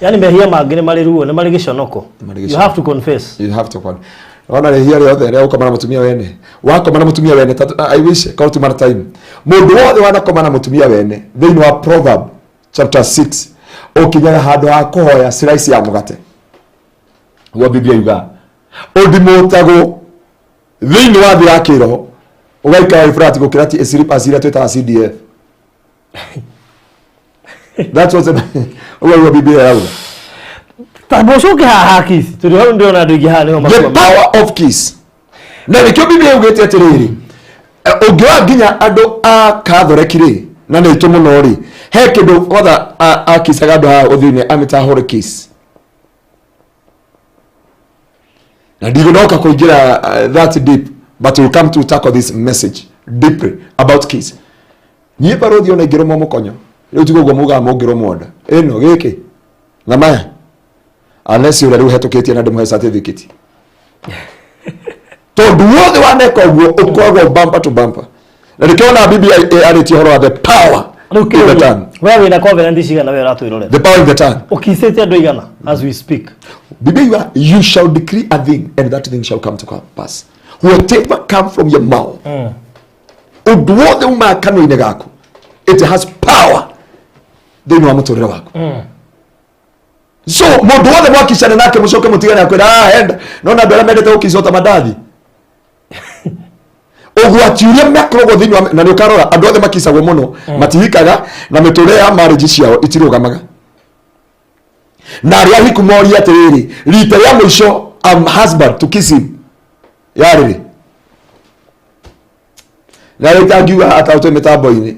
Yani mehia mangine mari ruo ne mari giconoko. You have to confess. You have to confess. Ona rehia ria othe ria ukomana mutumia wene. Wakomana mutumia wene I wish call to my time. Mundu wothe wanakomana mutumia wene. Thini wa Proverb chapter 6. Okinyaga handu ha kuhoya slice ya mugate. Wa Biblia yuga. Odimotago thini wa thira kiro. Ugaika ifrati gukirati esiripa asira tweta CDF. That's what we Biblia yauga. Taboshoke ha kiss. Turiho ndio na ndigi ha niho the power of kiss. Na nikyo Biblia yugete atiriri. Ogwa ginya ando a kathorekire na ne itumo nori. He kindu other a kisaga ando ha uthine amita hore kiss. Na ndigo noka kuingira that deep, but we'll come to tackle this message deeply about kiss. Ni Faruthi ona ngiro mukonyo. Leo tuko muga mugiro mwonda eno giki ngamaya unless you ready hetoketie na demo certificate to duothe waneka ugo ukwago bumper to bumper na nikiona Biblia aliti horo the power of the tongue. Wewe na covenant shiga na wewe ratu irore the power of the tongue ukisete ando igana as we speak. Biblia you shall decree a thing and that thing shall come to pass whatever come from your mouth uduothe umakano ine gako it has power. Then you are muturira wako. So mundu wothe mwakishana nake mucoke mutigane akwira enda nona ndora mendete ukizota madathi. Ogwatiuria makrogo thini na ni ukarora andu othe makisagwo muno matihikaga na miture ya marriage ciao itirugamaga. Na ria hikumori atiriri rita ya mwisho husband to kiss him. Yariri. Na ritagiwa atauto metaboini.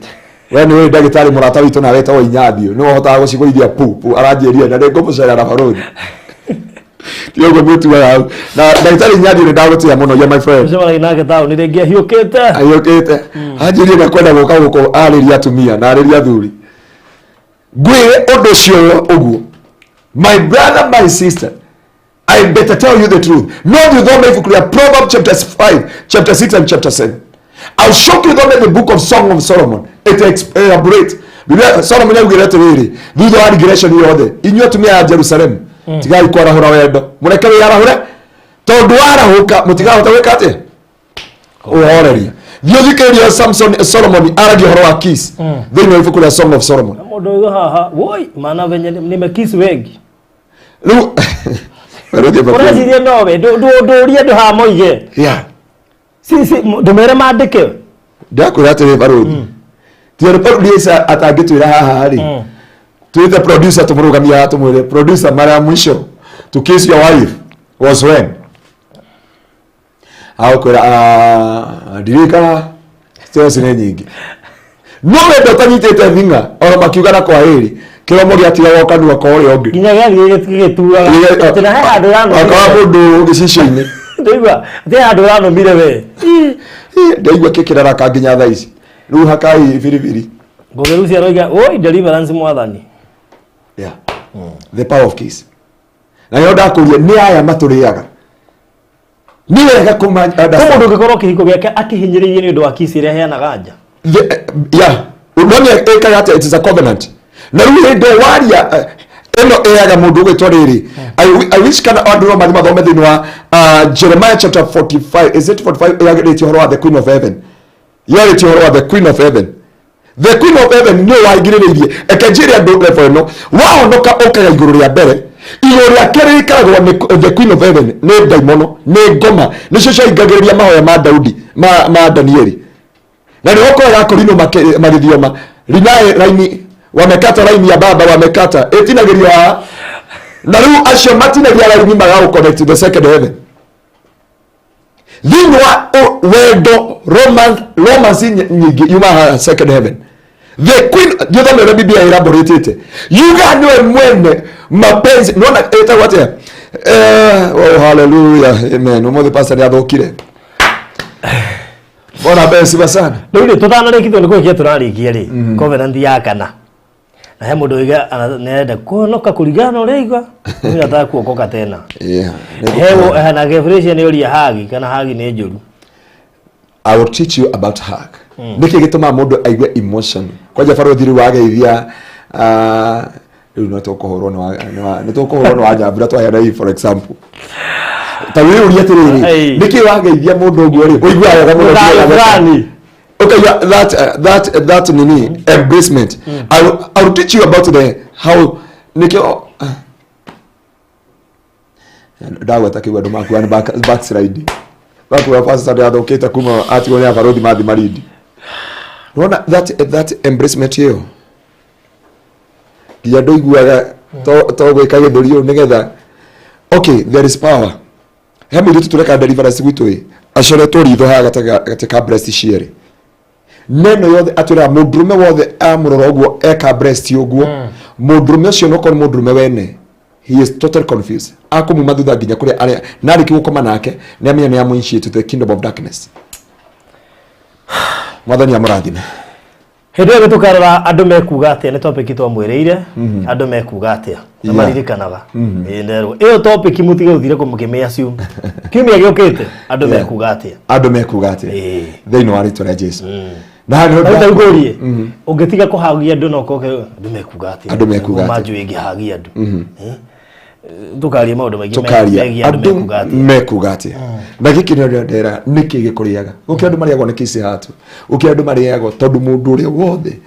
When we ndagitari murata witu na weta Inyathio no hota gucigurithia pu aranjeria na ngo mucera na Faruthi tiogo mutu wa na ndagitari Inyathio ni ndagutia muno ya my friend Sema inake tao ni rengia hiokete anjirie na kwenda guka guko ariria atumia na ariria thuri gwire undu cio uguo. My brother, my sister, I better tell you the truth. No, you don't make clear Proverbs chapter 5, chapter 6 and chapter 7. I'll shock you the book of Song of Solomon. It elaborates. Solomon yagirete riri. Thutha wa regression yothe. Inyuĩ atumia a Jerusalem. Tigai kwarahũra wendo. Mũrekere yarahũre. Tondũ warahuka mũtigahota gwĩka atĩa? Ũhoreria. Thiũthikĩrĩria Solomon aragia ũhoro wa kiss thĩinĩ wa ibuku rĩa Song of Solomon. Mũndũ ũyũ haha woi maana venye nimekiss wengi. Rĩu ũreciria nowe ndũũrie andũ haha moige. Si ndũmere mandĩke. Ndakwĩra atĩrĩ barũthi tiarĩ producer atangĩtwĩra haha rĩ twĩte producer tũmũrũgamia haha tũmwĩre producer mara ya mwisho to kiss your wife was when ndirikana sio nyingi no wendo tanyitĩte thinga ona makiugana kwa hĩrĩ kĩromo gĩatiga kanua kwa ũrĩa ũngĩ nginya gĩgĩtuaga atĩ na he handũ akawa mũndũ gĩcicio-inĩ ndaigua atĩ handũ ranũmire we ndaigua kĩkĩraraka nginya thaa ici rĩu hakai biribiri ngũgĩru cia roiga oi deliverance mwathani. The power of kiss. Na yo ndakũria nĩ aya matũrĩaga nĩ wega kũmanya mũndũ ũngĩkorwo kĩhiko gĩake akĩhinyĩrĩirie nĩ ũndũ wa kiss ĩrĩa heanaga nja. Unaona ekaga atĩ it is a covenant. Na rĩu hĩndĩ waria ĩno ĩyaga mũndũ ũgwĩtwo rĩrĩ I wish kana andũ no mathima thome thĩinĩ wa Jeremiah chapter 45 is it 45 ĩyagĩrĩtie ũhoro wa the queen of heaven. Yarĩtie ũhoro wa the queen of heaven. The queen of heaven nĩ waingĩrĩrĩirie ekenjĩria andũ level ĩno wahonoka ũkaga igũrũ rĩa mbere igũrũ rĩa kerĩ rĩkaragwo nĩ the queen of heaven nĩ ndaimono nĩ ngoma nĩcio ciaingagĩrĩria mahoya ma Daudi ma Danieli na nĩ gũkorwo yakorinwo magĩthioma rinae raini wamekata raini ya baba wamekata ĩtinagĩria na rĩu acio matinagia raini magaga connect to the second heaven thĩinĩ wa wendo romance nyingĩ yumaga second heaven. The queen ndio Biblia elaborate yuga niwe mwene mapenzi naona etagwo atia oh hallelujah amen umothe pastor ni athokire bona besi sana rĩu tũtanarĩkithio nĩ kwĩkia tũrarĩkia rĩ covenant ya kana na he mũndũ ũiga nenda kuonoka kũringana na ũrĩa igua nĩ nataka kuokoka tena hewo na gefresia nĩ ũria hagi kana hagi nĩ njũru. I will teach you about hug. Niki gituma mundu aigue emotion. Kwaja faro thiru wageithia riu no tokohorwo no wa nyambura twahera hii for example. Ta wiru uri atiriri niki wageithia mundu uguo ri uiguaga ga mundu gani. Okay, that nini embracement. I will teach you about the how niki dawa takiwa ndo makuani backslide. Watu wa pastor ndio adoketa kuma ati wale afarodi madhi maridi. Unaona that embracement hiyo. Dia doiguaga to gweka githurio nigetha. Okay, there is power. Hemu ndio tuleka deliverance gwitu acoretwo ritho haga gateka breast ciere. Neno yothe atwira mundrume wothe amurora uguo eka breast uguo. Mundrume ucio no kon mundrume wene. He is totally confused. Akumuma thutha nginya kuri aria nari kigukoma nake ni amenya ni amuinitiate to the kingdom of darkness. Mwathani amurathime. Hĩndĩ ĩyo tukarora andũ mekuga atĩa nĩ topic twamwĩrĩire andũ mekuga atĩa na maririkanaga nero ĩyo topic mutige uthire kumukimia ciu kiumia gĩũkĩte andũ mekuga atĩa thĩinĩ wa rĩtwa rĩa Jesũ na ndaigurie ũngĩtiga kũhagia andũ no koke andũ mekuga atĩa manju ĩngĩhagia andũ tukaria maũndũ maingĩ mekuga atĩa na gĩkĩ nĩ ndera nĩkĩ gĩkũrĩaga ũkĩ andũ marĩagwo nĩ kĩci hatu ũkĩ andũ marĩagwo tondũ mũndũ ũrĩa wothe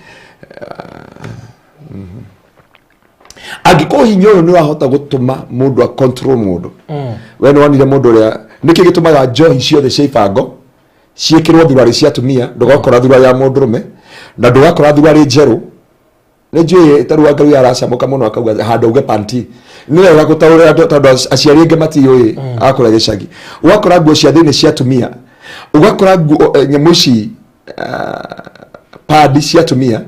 angĩkorwo hinya ũyũ nĩ wahota gũtũma mũndũ a control mũndũ we nĩ wonire mũndũ ũrĩa nĩkĩ gĩtũmaga njohi ciothe cia ibango ciĩkĩrwo thurarĩ cia atumia ndũgakora thurarĩ ya mũndũrũme na ndũgakora thurarĩ njerũ nĩ njũĩ tarua Ngaruiya aracamũka mũno akauga handũ uge panty nĩ wega gũtaũrĩra tondũ aciari aingĩ matiũĩ akũra gĩcagi ũgakora nguo cia thĩinĩ cia atumia ũgakora nyamũ ici padi cia atumia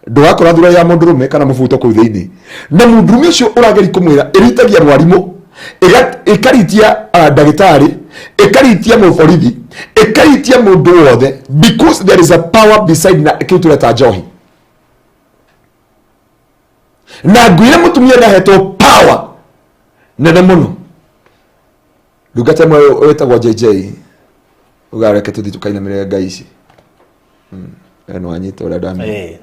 ndũgakora thurarĩ ya mũndũrũme kana mũbuto kũu thĩinĩ na mũndũrũme ũcio ũrageri kũmwĩra ĩritagia mwarimũ ĩkaritia ndagĩtarĩ ĩkaritia mũborithi ĩkaritia mũndũ wothe because there is a power beside na kĩtũreta njohi na ngwire mutumia na heto power nene muno ndungata mwe wetagwo JJ ugareke tuthi tukainamire ngai ici eno anyita ura dami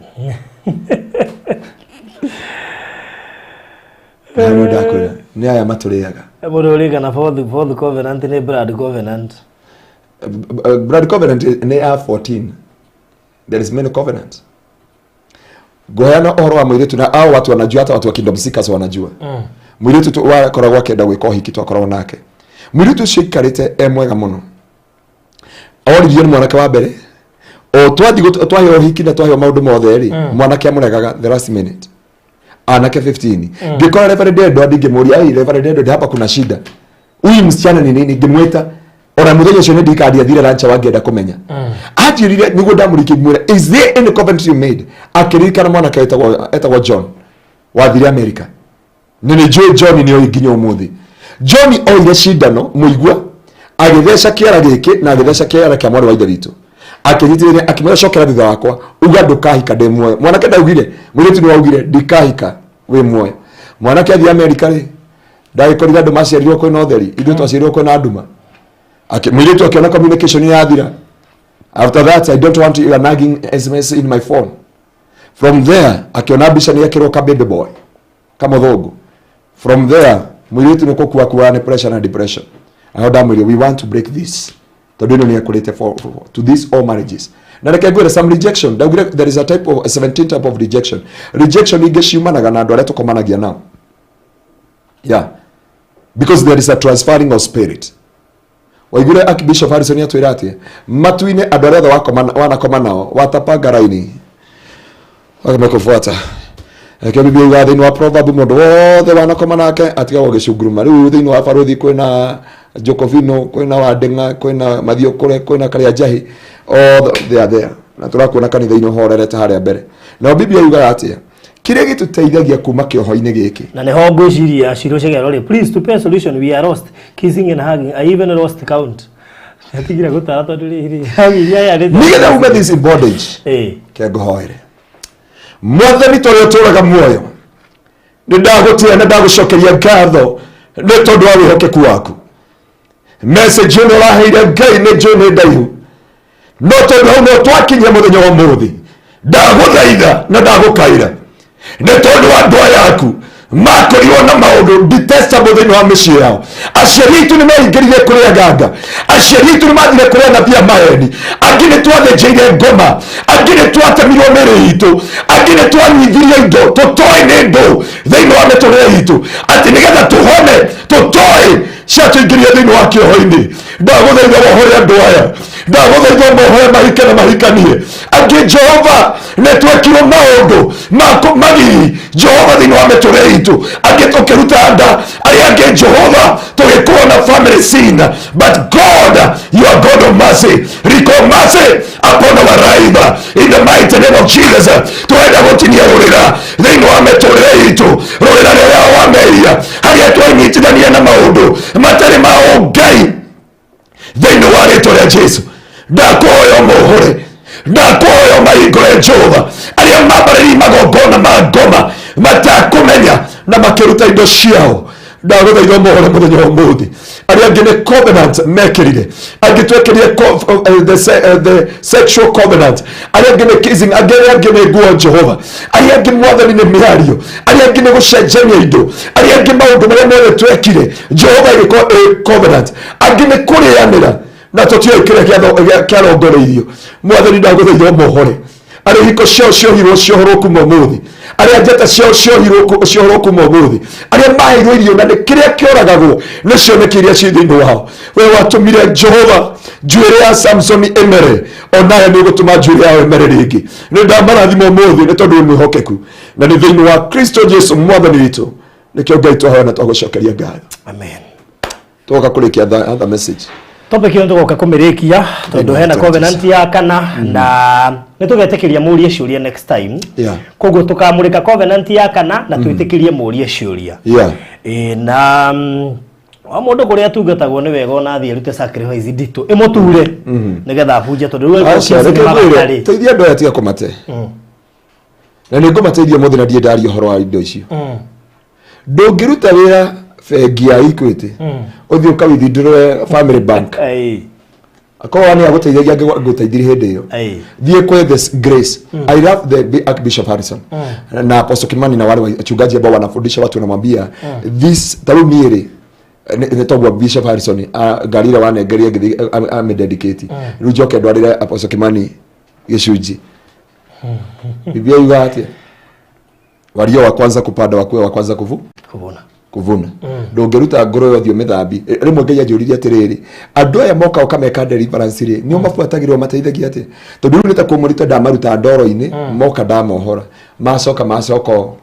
hano ndakwira ni aya maturiaga mũndũ ũrĩga na fourth covenant ni blood covenant blood covenant in AR14. There is many covenants. Goyana ohoro wa mwiretu na hao watu wanajua, hata watu wa Kingdom Seekers wanajua. Mwiretu tu wakoragwo akenda gwika uhiki twakoragwo nake. Mwiretu cikarite mwega muno. Oririo ni mwanake wa mbere. O twathi uhiki na twahi maundu mothe ri mwanake amuregaga the last minute. Anake 15. Ngikora Reverend Dedo ndingimuria ai Reverend Dedo hapa kuna shida. Huyu msichana ni nini? Ngimweta ona muthenya ucio ndikadia thire rancha wangienda kumenya. Ajirire niguo ndamuriki mwira, is there any covenant you made? Akirikana mwanake etagwo John wathire America. Nini John ni oiginyo umuthi. John oire shidano muigua agithesha kiara giki na agithesha kiara kia mwana wa ithe witu. Akinyitire akimwira cokera thutha wakwa uga ndukahika ndi muoyo. Mwanake ndaugire mwiretu ni waugire ndikahika we muoyo. Mwanake athi America ri ndagikorira andu maciarirwo kwina utheri, ithu twaciarirwo kwina nduma. Mwiretu akiona communication yathira. After that I don't want you nagging SMS in my phone. From there akiona bisha ni yakiro ka baby boy kama thogo. From there mwiretu ni kokua kuwa ni pressure na depression. Ahoda we want to break this. Todino ni yakulete to these all marriages. Na rekagwira some rejection. There is a type of 17 type of rejection. Rejection igeshimanaga na andu aria tukomanagia nao. Yeah. Because there is a transferring of spirit. Waigure Archbishop Harrison atwira atia matuine andu aria wanakoma nao watapanga raini wakamekofuata eke Biblia yuga thiini wa Proverbs mundu wothe wanakoma nake atigagwo gicunguruma. Riu thiini wa baruthi kwina Jokovino, kwina Wadenga, kwina Mathiokure, kwina Karia Jahi, all they are there. Na turakuona kanitha-ini horerete haria mbere. Na Biblia yuga atia kiria gituteithagia kuma kioho-ini giki na neho ngwiciria ciro cigerore please to pay a solution, we are lost kissing and hugging, I even lost count. Atigira gutara tondu riri hagiria ya riri nigetha ume this in bondage ke ngohoere mwathani torio turaga muoyo nindagutia na ndagucokeria ngatho ni tondu wa wihokeku waku. Message ino raheire Ngai ni njone ndaihu no tondu hau no twakinyia muthenya wa muthi ndaguthaitha na ndagukaira ni tondu wa ndwa yaku makorirwo na maundu detestable thini wa micii yao. Aciari itu ni mahingirire kuria nganga, aciari itu ni mathire kuria nathia maheni, angi ni twathenjeire ngoma, angi ni twatemirwo mĩĩrĩ itu, angi ni twanyithirie indo tutoi ni ndu thini wa mĩtũrĩre itu ati nigetha tuhone tutoi ciatuingĩria thini wa kĩoho-ini. Ndaguthaitha wohore andu aya, ndaguthaitha mohore mahike na mahikanie. Angi Jehova ni twekirwo maundu magigi Jehova thini wa mĩtũrĩre itu, angi tukiruta nda aria angi Jehova tugikorwo na family sin, but God you are God of mercy. Recall mercy upon our life in the mighty name of Jesus. Tuenda gutinia rurira thini wa mĩtũrĩre itu, rurira rĩrĩa wameria haria twanyitithania na maundu matari ma Ngai thini wa rĩtwa rĩa Jesu. Ndakuhoya mohore, ndakuhoya mahingũre Jehova aria mambarĩrie magongona ma ngoma matakumenya na makiruta indo ciao. Ndaguthaitha mohore muthenya wa umuthi aria angi ni covenant mekirire, angi twekirie the sexual covenant, aria angi ni kissing, angi ni nguo Jehova, aria angi mwathani ni miario, aria angi ni gucenjania indo, aria angi maundu maria mothe twekire Jehova igiko covenant, angi ni kurianira na tutio kiria kiarongoreirio. Mwathani ndaguthaitha mohore aria hiko ciao ciohirwo ciohorwo kuma umuthi, aria njata ciao ciohirwo kuma umuthi, aria maheirwo irio na kiria kioragagwo ni cioneki iria ci thiini wao. We watumire Jehova njuĩrĩ ya Samson emere, onayo ni gutuma njuĩrĩ yao emere ringi. Ni ndamarathima umuthi ni tondu ni hokeku na ni thiini wa Kristo Jesu mwathani witu. Nikio Ngai twahoya na twagucokeria ngatho. Amen. Tuoka kurikia the message. Topic yo ndogoka kumirikia tondu hena covenant ya kana na nitugetekiria murie ciuria next time. Koguo tukamurika covenant ya kana na twitikirie murie ciuria. Na wa mundu kuria tungatagwo ni wega ona thie rute sacrifice ndito imuture nigetha abunje tondu rĩu ko teithia ndo atiga kumate na ni ngumateithia muthi na ndie ndari uhoro wa indo icio ndungiruta wira bengi ya Equity uthio ka withdraw family bank akowa ni aguteithagia nguteithiri hindi iyo thie kwe this grace. I love the Archbishop Harrison na Apostle Kimani na wale wachungaji ambao wanafundisha watu, wanamwambia this tarumiri ne togwa Bishop Harrison garira wane ngeria ngithi ame dedicate riu njoke ndwarire Apostle Kimani gicunji bibia yuga atia wario wa kwanza kupanda wakwe wa kwanza kuvuna ndungiruta ngoro yothio mithambi rimwe ngai anjuririe atiriri andu aya moka ukameka deliverance ri nio mafuatagirwo mateithagia ati tondu riu nita kumurita ndamaruta ndoro-ini moka ndamohora macoko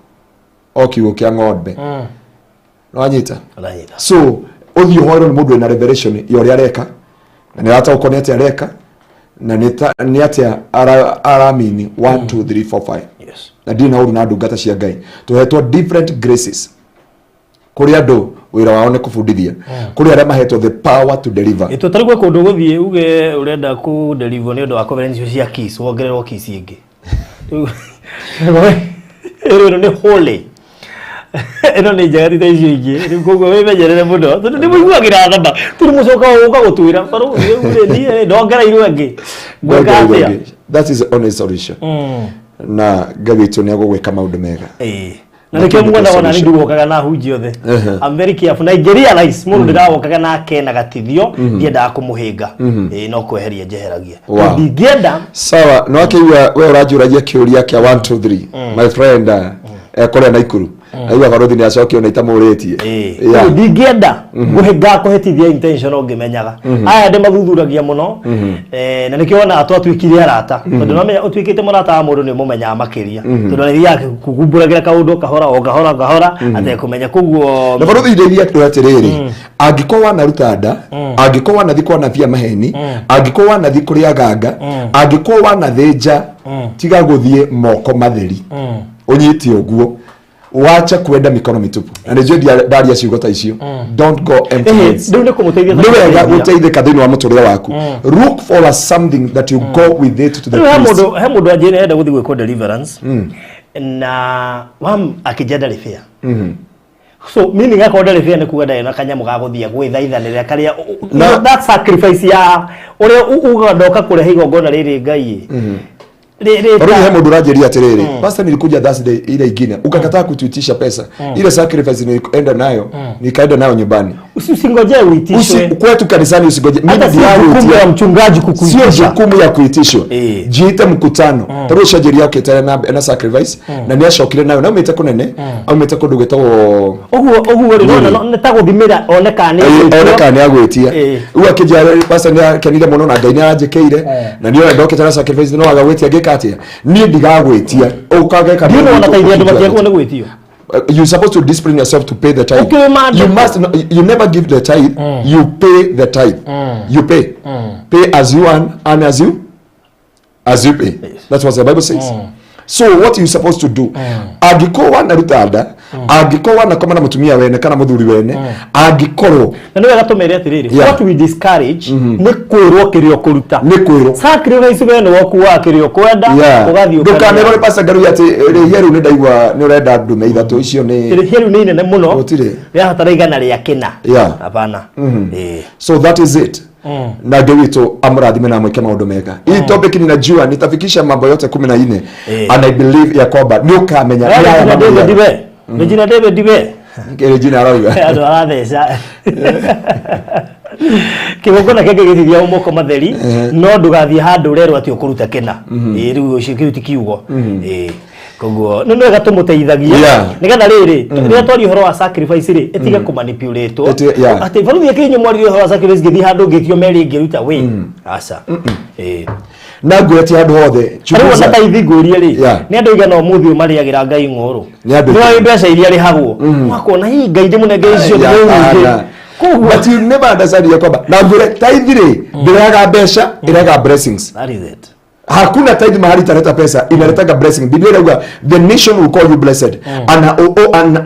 okiugo kia ng'ombe no anyita so uthio horo ni mundu ena revelation yori areka na ni rata ukoni ati areka na ni ati aramini 1 2 3 4 5 yes na dina uru na ndungata cia ngai tuhetwo different graces kuri andu wira wao ne kufundithia kuri aria mahetwo the power to deliver ito tarigwe kundu guthie uge urenda ku deliver ni undu wa covenant cia kiss wongererwo kiss ingi ero ni holy eno ni jagati ta icio ingi ni koguo wemenyerere muno tondu ni muiguagira thamba turi mucoka uka gutwira paru uri ni ndongera irwe ngi gweka that is honest solution na gagitu ni agugwika maundu mega na nikio mwenda wana ni ndugokaga na huji othe I'm very careful Nigeria nice mundu ndirawokaga nake na gatithio ndienda kumuhinga no kweheria njeheragia ndigenda sawa no akiwa we urajuragia kiuria kia 1 2 3 my friend kore na ikuru aiwa barothi ni acokio na itamuritie ndigenda guhinga kuhetithia intention ongimenyaga aya ndi mathuthuragia muno na nikio wana atwatwikire arata tondu no menya utwikite murata wa mundu ni mumenya makiria tondu ni yake kugumburagira kaundu kahora ate kumenya kuguo na barothi ndeithia turatiriri angiko wana rutanda angiko wana thiko na thia maheni angiko wana thikuria ganga angiko wana thenja tiga guthie moko matheri unyiti oguo wacha kwenda mikono mitupu na ndio daria ciugo ta icio don't go empty hands ndio kumuteithia ndio wega guteithika thini wa muturia waku look for something that you go with it to the priest he mundu ajene enda guthi gwiko deliverance na wam akijenda rifia so meaning akoda rifia ni kuga na kanyamu ga guthia gwithaithanira karia that sacrifice ya ore ugadoka kurehe igongona riri ngai Rudi hemo durajeria terere. Pastor nilikuja Thursday ile ingine. Ukakataa kutuitisha pesa. Ile sacrifice nilienda nayo, nikaenda nayo nyumbani. Usingoje uitishwe. Kwetu kanisani usingoje. Mimi jukumu ya mchungaji kukuitisha. Sio jukumu ya kuitishwa. Jiite mkutano. Taro shajeria yake tena na sacrifice na ni ashokire nayo. Na umete kunene, au umete kudugeta wo. Ogu netago thimira onekane. Onekane agwetia. Uwa kija pastor ni kanile muno na ngai ni ajekeire. Na niyo ndoke tena sacrifice no agwetia katia ni ndigagwetia ukageka ndio wanataithia andu makiaku na gwetio you supposed to discipline yourself to pay the tithe you must you never give the tithe you pay the tithe you pay as you earn and as you pay that's what the Bible says so what you supposed to do agikowa na rutanda agikowa na kama na mutumia wene kana muthuri wene agikorwo na niwe gatumere atiriri what we discourage ni kwirwo kirio kuruta ni kwirwo sacrifice wene woku wa kirio kwenda ugathio ndukanero ni pasa Ngaruiya ati rihieru ni ndaigwa ni urenda ndume ithatu icio ni rihieru ni nene muno ya hatara igana ria kina hapana so that is it na Dewito amrathime na mweke maundu mega hii topic ninajua nitafikisha mambo yote 14 and I believe ya kwamba ni ukamenya Regina David dibe Regina Ngaruiya ado arathesha kigongona kenge githithia umoko matheri no ndugathie handu rero ati ukuruta kena riu ucio ti kiugo koguo no no gatumuteithagia nigetha riri ria twari horo wa sacrifice ri etiga ku manipulate ati valu yake nyu mwari horo wa sacrifice githi handu ngithio meri ngiruta we asa na ngweti handu hothe chuo na taithi ngurie ri ni andu igana umuthi umariagira ngai ngoro ni mbeca iria ri hagwo wakona hi ngai ndi munenge icio but you never understand ya kwamba na ngure taithi ri ndiraga mbeca iraga blessings that is it hakuna tithe mahali italeta pesa inaleta blessing Biblia inasema the nation will call you blessed and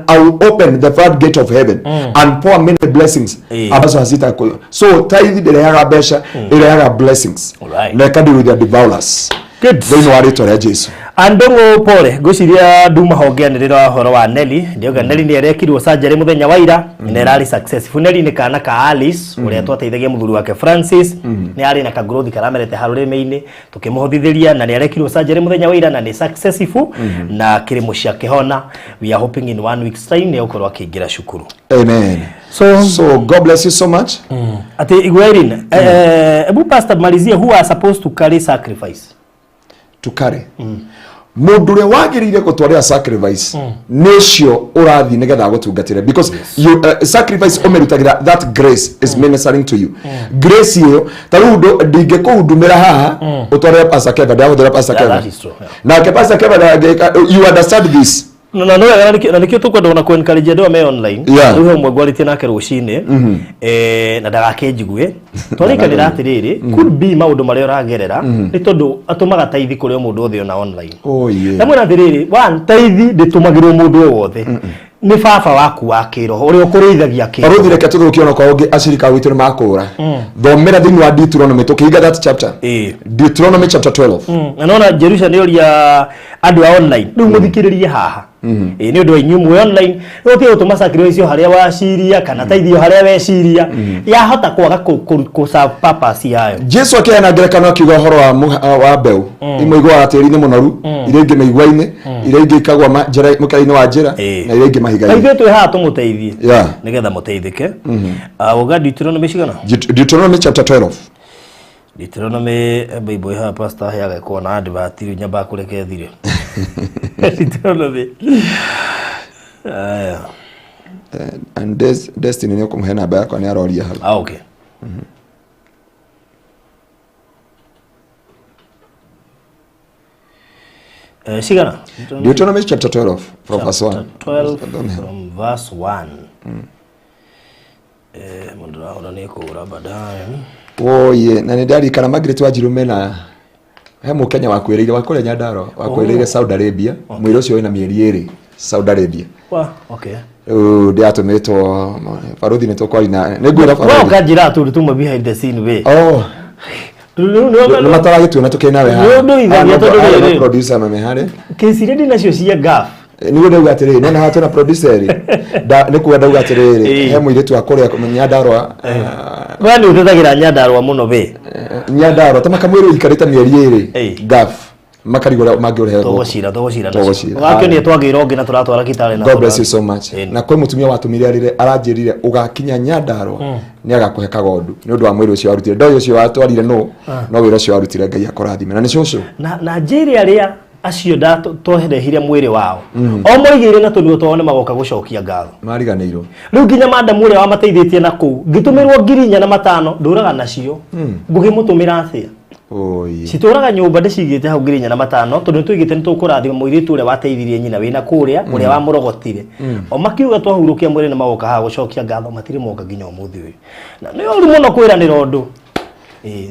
I will open the front gate of heaven and pour many blessings ambazo hazita so tithe ile ya pesa ile ya blessings na kadi with the devourers Good. Thĩinĩ wa rĩtwa rĩa Jesu. Andongo pole ngũciria nduma hongeanĩrĩra horo wa Nelly ndioga Nelly nĩ arekirwo surgery mũthenya wa ira nĩ rarĩ successful. Nelly nĩ kana ka Alice ũrĩa twateithagia mũthuri wake Francis nĩ arĩ na ka growth karamerete harũrĩme-inĩ tukĩmũhotithĩria na nĩ arekirwo surgery mũthenya wa ira na nĩ successful na kĩrĩmo cia kĩhona. We are hoping in 1 week's time nĩ ũkorwo akĩingĩra cukuru. Amen. So God bless you so much. Ati Igwairin ebu Pastor Malizia, who are supposed to carry sacrifice? To carry. Mundu ũrĩa wagĩrĩire gũtwarĩra sacrifice nĩcio ũrathi nĩgetha gũtungatĩre, because you sacrifice ũmerutagĩra that grace is ministering to you. Grace ĩyo ta rĩu ndingĩkũhudumĩra haha ũtwarĩre Pastor Kevin, ndagũthĩra Pastor Kevin na ke Pastor Kevin, you understand this. No nikio tukwenda na encourage andũ me online rĩu mwe gwaritie nake rũcinĩ na ndagakenjigue twarikanĩra atĩrĩrĩ could be maũndũ marĩa ũragerera nĩ tondũ atũmaga taithi kũrĩ mũndũ othe ona online. Na mwena atĩrĩrĩ one taithi ndĩtũmagĩrwo mũndũ wothe ni baba waku wa kĩroho ũrĩa ũkũrĩithagia kĩroho. Arũthi reke tũthũkie ona kwa ũngĩ acirika witũ nĩ makũra thomera thĩinĩ wa Deuteronomy tũkĩiga that chapter Deuteronomy chapter 12 na nona Jerusalem nĩ ũria andũ a online rĩu mũthikĩrĩrie haha nĩ ũndũ wa inyuĩ online ũthiĩ ũtũma sacrifice harĩa waciria kana taithio harĩa weciria yahota kwaga kũ-serve purpose yayo. Jesu akĩheana ngerekano akiuga ũhoro wa mbeũ imwe igũaga tĩri-inĩ mũnoru iria ingĩ mĩigua-inĩ iria ingĩ ikagwa mũkĩra-inĩ wa njĩra na iria ingĩ mahiga-inĩ. Ithuĩ twĩ haha tũmũteithie nĩgetha mũteithĩke. Ũga Deuteronomy cigana? Deuteronomy chapter 12. Deuteronomy Bible ha pastor yaga kuona advert nyamba kureke thire. Deuteronomy. And destiny nĩ kũmũhe namba yakwa nĩ aroria hau. Okay. Sigana. Deuteronomy chapter 12 from verse 1. 12 from verse 1. Mundu ahora nĩ kũra baadaye. Oye, na nĩ ndarikana Margaret wa Jirumena he Mũkenya wakwĩrĩire wa kũrĩa Nyandarua wakwĩrĩire Saudi Arabia mwĩrĩ ũcio wĩna mĩeri 2 Saudi Arabia. Okay. Ndiatũmĩtwo baruthi nĩ tũkwarina nĩ ngwĩra baruthi. Wa kanjira tũrutuma behind the scene we. No mataragĩtua na tũkĩna we haha. No ithagia tondũ nĩ producer mame harĩ. Kĩcirĩndi nacio cia gaf. Nĩguo ndauga atĩrĩrĩ nona hatuna producer nĩ kuga ndauga atĩrĩrĩ he mũirĩtu wa kũrĩa Nyandarua we nĩ ũtethagĩra Nyandarua mũno we Nyandarua ta makamwĩrwo ikarĩte mĩeri 2 gaf makarigũra mangĩũrehe tũgũcira wakĩonia twagĩrwo ngĩ na tũratwara kitare na God bless you so much. Na kwĩ mũtumia watũmire aranjĩrire ũgakinya Nyandarua nĩ agakũhe kagondu nĩ ũndũ wa mwĩrĩ ũcio warutire ndoĩ ũcio watwarire no wĩra ũcio warutire Ngai akũrathime na nĩ cũcũ na njĩrĩ arĩa acio tũherehire mwĩrĩ wao o moigĩire na tũnua twao nĩ magoka gũcokia ngatho mariganĩirwo rĩu nginya madamu ũrĩa wamateithĩtie na kũu ngĩtũmĩrwo 4,500 ndũraga nacio ngũgĩmũtũmĩra atĩa citũraga nyũmba ndĩcigĩte hau 4,500 tondũ tũigĩte nĩ tũkũrathima mũirĩtu ũrĩa wateithirie nyina wĩna kũrĩa ũrĩa wamũrogotire o makiuga twahurũkia mwĩrĩ nĩ magoka haha gũcokia ngatho matirĩ moka nginya ũmũthĩ ũyũ na nĩ ũru mũno kwĩranĩra ũndũ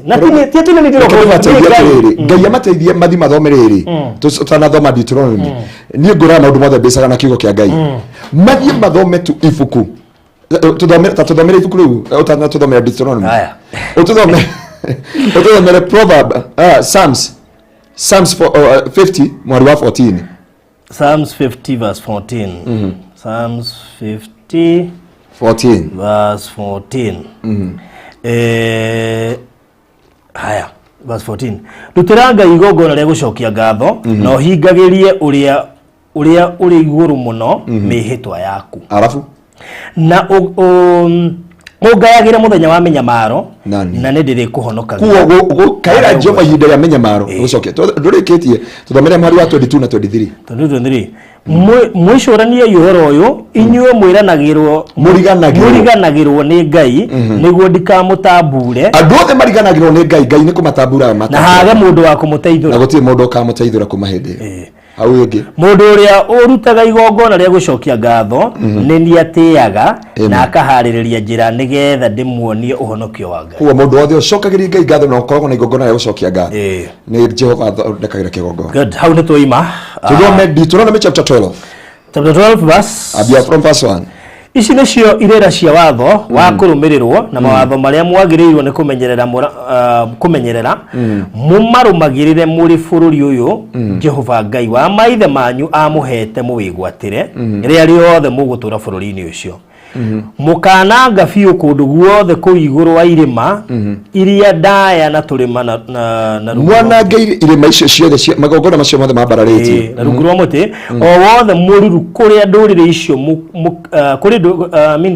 na tĩtĩne nĩ ndĩroko Ngai amateithie mathi mathome rĩrĩ tũtanathoma Deuteronomy niĩ ngũraga maũndũ mothe mbecaga na kiugo kĩa Ngai mathi mathome tu ibuku tũthomere ibuku rĩu tũthomere Deuteronomy ututhomere proverb Psalms 50 mwari wa 14 Psalms 50 verse 14 Psalms 50 14 verse 14 haya verse 14 rutiranga igongona rĩa gũcokia ngatho na ũhingagĩrie ũrĩa ũrĩ igũrũ mũno mĩhĩtwa yaku arafu na ũngayagĩra mũthenya wa menyamaro na nĩ ndĩrĩkũhonokagia kaĩra Jehova ihinda rĩa menyamaro gũcokia ndũrĩkĩtie tũthomere mwari wa 22 na 23 mwĩcũranie ũhoro ũyũ inyuĩ mũriganagĩrwo nĩ Ngai nĩguo ndikamũtambure andũ othe mariganagĩrwo nĩ Ngai nĩ kũmatambura na hage mũndũ wa kũmũteithũra na gũtirĩ mũndũ ũkamũteithũra kuma hĩndĩ hau ĩngĩ mũndũ ũrĩa ũrutaga igongona rĩa gũcokia ngatho nĩ nĩatĩaga na akaharĩrĩria njĩra nĩgetha ndĩmuonie ũhonokio wa Ngai kuo mũndũ wothe ũcokagĩria Ngai ngatho na ũkoragwo na igongona rĩa gũcokia ngatho nĩ Jehova ndekagĩra kĩgongona. Good, hau nĩ tũima tũthome Deuteronomy chapter 12 verse abia from verse 1 ici nicio irera cia watho wa kurumirirwo na mawatho maria mwagirirwo ni kumenyerera mumarumagirire muri bururi uyu Jehova Ngai wa maithe manyu amuhete muwigwatire ria riothe mugutura bururi-ini ucio mukananga biũ kũndũ guothe kũu igũrũ wa irĩma iria ndaya na tũrĩma na mwanange irĩma icio ciothe magongona macio mothe mambararĩtio na rungu rwa mũtĩ o wothe mũruru kũrĩa ndũrĩrĩ icio